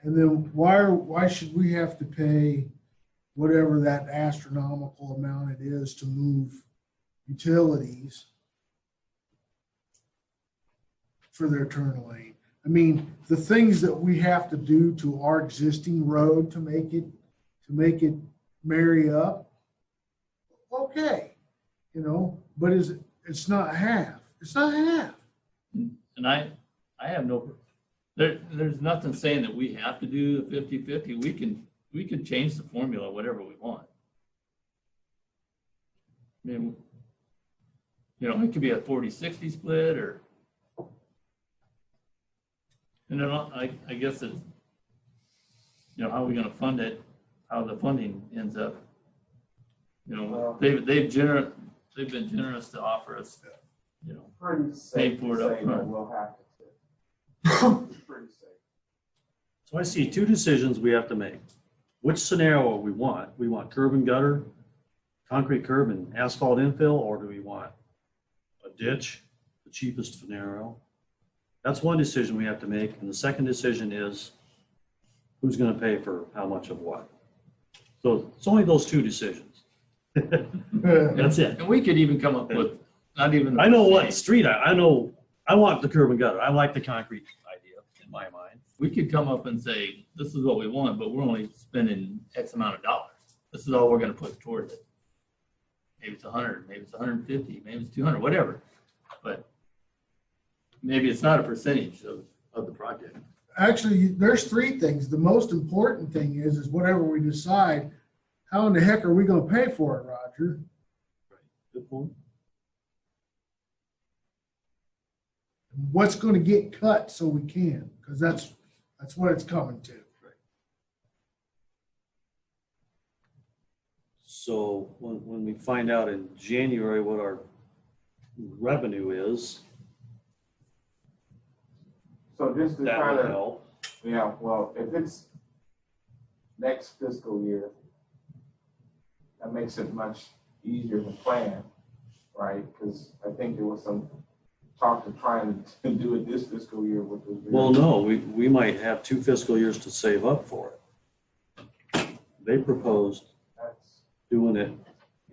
and then why should we have to pay whatever that astronomical amount it is to move utilities for their turn lane? I mean, the things that we have to do to our existing road to make it marry up okay, you know, but it's not half. It's not half. And I have no, there's nothing saying that we have to do the 50-50. We can change the formula, whatever we want. I mean, you know, it could be a 40-60 split or, and then I guess it's, you know, how are we gonna fund it, how the funding ends up. You know, they've been generous to offer us, you know, Pretty pay safe for to it up say that front. we'll have to. It's pretty safe. So I see two decisions we have to make. Which scenario we want? We want curb and gutter, concrete curb and asphalt infill, or do we want a ditch, the cheapest scenario? That's one decision we have to make. And the second decision is who's going to pay for how much of what. So it's only those two decisions. That's it. And we could even come up with not even. I know what street I know. I want the curb and gutter. I like the concrete idea in my mind. We could come up and say, this is what we want, but we're only spending X amount of dollars. This is all we're gonna put towards it. Maybe it's 100, maybe it's 150, maybe it's 200, whatever. But maybe it's not a percentage of the project. Actually, there's three things. The most important thing is whatever we decide, how in the heck are we gonna pay for it, Roger? Good point. What's gonna get cut so we can, because that's what it's coming to. So when we find out in January what our revenue is, So just to that kind would of, help. yeah, well, if it's next fiscal year, that makes it much easier to plan, right? Because I think there was some talk of trying to do it this fiscal year, which was. Well, no, we might have 2 fiscal years to save up for it. They proposed doing it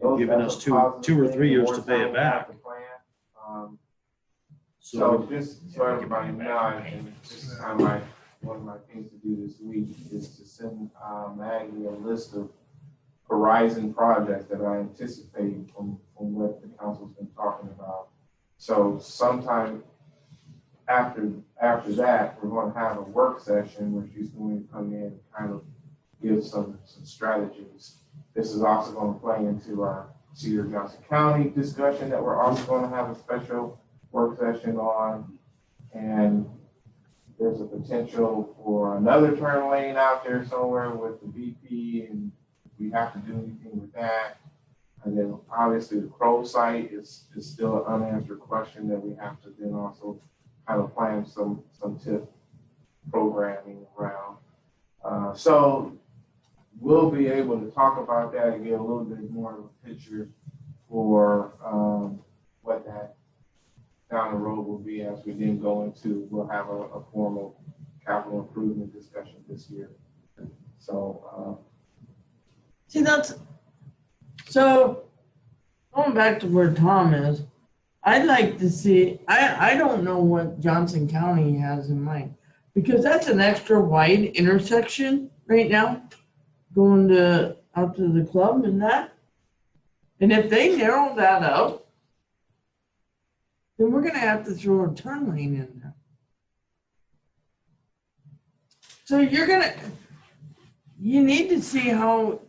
and giving us two or 3 years to pay it back. So just so everybody knows, and this is kind of one of my things to do this week is to send Maggie a list of horizon projects that I anticipate from what the council's been talking about. So sometime after that, we're going to have a work session where she's going to come in and kind of give some strategies. This is also going to play into our Cedar Johnson County discussion that we're also going to have a special work session on. And there's a potential for another turn lane out there somewhere with the BP, and if we have to do anything with that. And then obviously the Crow site is still an unanswered question that we have to then also kind of plan some TIF programming around. So we'll be able to talk about that and get a little bit more of a picture for what that down the road will be as we then go into, we'll have a formal capital improvement discussion this year. So. See, so going back to where Tom is, I'd like to see, I don't know what Johnson County has in mind, because that's an extra wide intersection right now, going out to the club and that. And if they narrow that up, then we're gonna have to throw a turn lane in there. So you need to see how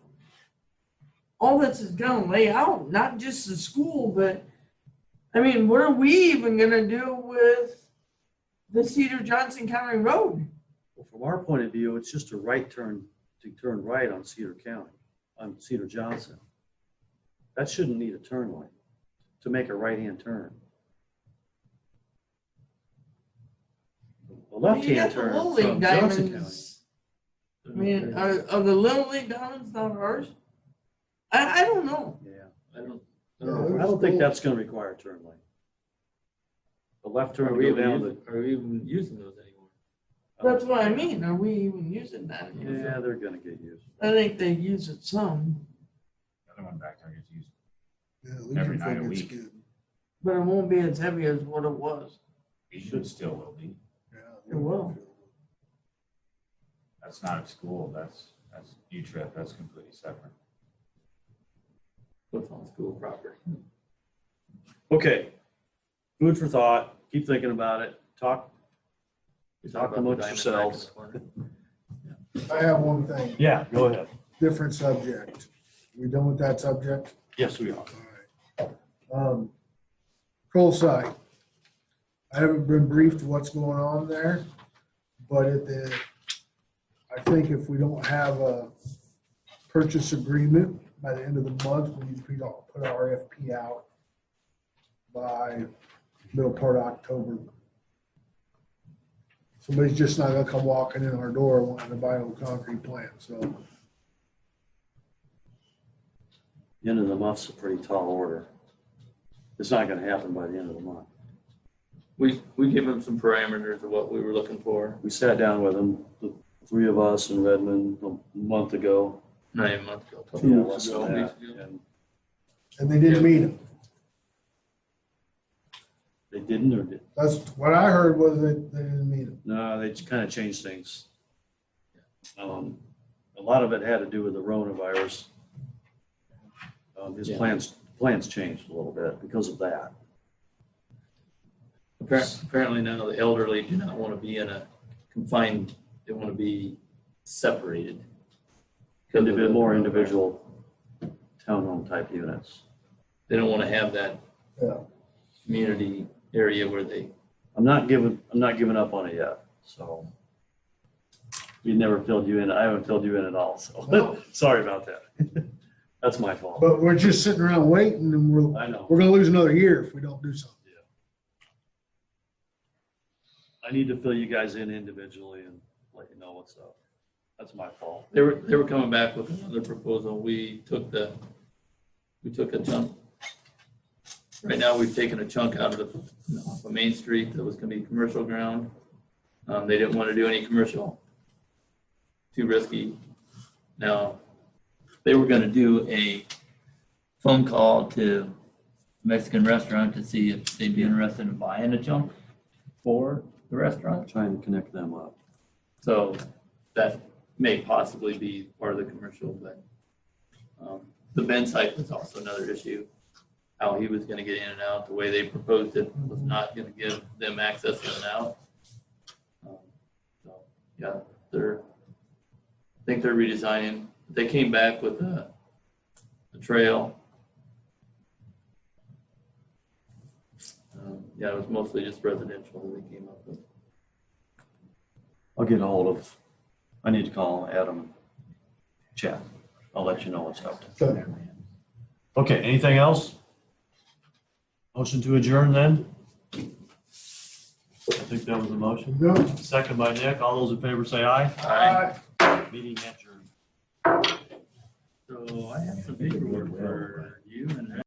all this is gonna lay out, not just the school, but I mean, what are we even gonna do with the Cedar Johnson County Road? Well, from our point of view, it's just a right turn to turn right on Cedar County, on Cedar Johnson. That shouldn't need a turn lane to make a right-hand turn. The left-hand turn Little League from Johnson County. Diamonds. I mean, are the Little League Diamonds not ours? I don't know. Yeah, I don't think that's gonna require a turn lane. The left turn Are will we go down the. even using those anymore? That's what I mean. Are we even using that? Yeah, they're gonna get used. I think they use it some, The other one back there gets used Yeah, every Legion night a Field's week. good. but it won't be as heavy as what it was. It should still will be. Yeah, It will. That's not at school. That's U-Trip. That's completely separate. what's on school property. Okay. Food for thought. Keep thinking about it. Talk You're Talk talking about amongst the diamond back in yourselves. the corner. I have one thing, Yeah, go ahead. different subject. We done with that subject? Yes, we are. Coal site. I haven't been briefed what's going on there, but I think if we don't have a purchase agreement by the end of the month, we need to put our RFP out by middle part of October. Somebody's just not gonna come walking in our door wanting to buy a concrete plant, so. The end of the month's a pretty tall order. It's not gonna happen by the end of the month. We gave them some parameters of what we were looking for. We sat down with them, the three of us in Redmond a month ago. Not even a month ago. Yeah, 2 less weeks than ago. that, weeks ago. and And they didn't meet them. They didn't or did? That's what I heard was that they didn't meet them. No, they kind of changed things. A lot of it had to do with the coronavirus. His Yeah. plans changed a little bit because of that. Apparently now the elderly do not want to be in a confined, they want to be separated. More individual townhome type units. They don't want to have that Yeah. community area where they, I'm not giving up on it yet, so. We never filled you in. I haven't filled you in at all, so No. sorry about that. That's my fault. But we're just sitting around waiting and I know. we're gonna lose another year if we don't do something. I need to fill you guys in individually and let you know what's up. That's my fault. they were coming back with another proposal. We took a chunk. Right now, we've taken a chunk out of off of Main Street that was gonna be commercial ground. They didn't want to do any commercial. Too risky. Now, they were gonna do a phone call to Mexican restaurant to see if they'd be interested in buying a chunk for the restaurant. Trying to connect them up. So that may possibly be part of the commercial, but the Ben site was also another issue. How he was gonna get in and out, the way they proposed it was not gonna give them access in and out. So, yeah, I think they're redesigning. They came back with a trail. Yeah, it was mostly just residential that they came up with. I'll get a hold of, I need to call Adam, chat. I'll let you know what's up. Okay. Okay, anything else? Motion to adjourn then? I think that was a motion. No. Second by Nick. All those in favor say aye. Aye. Meeting adjourned. So I have some paperwork for you and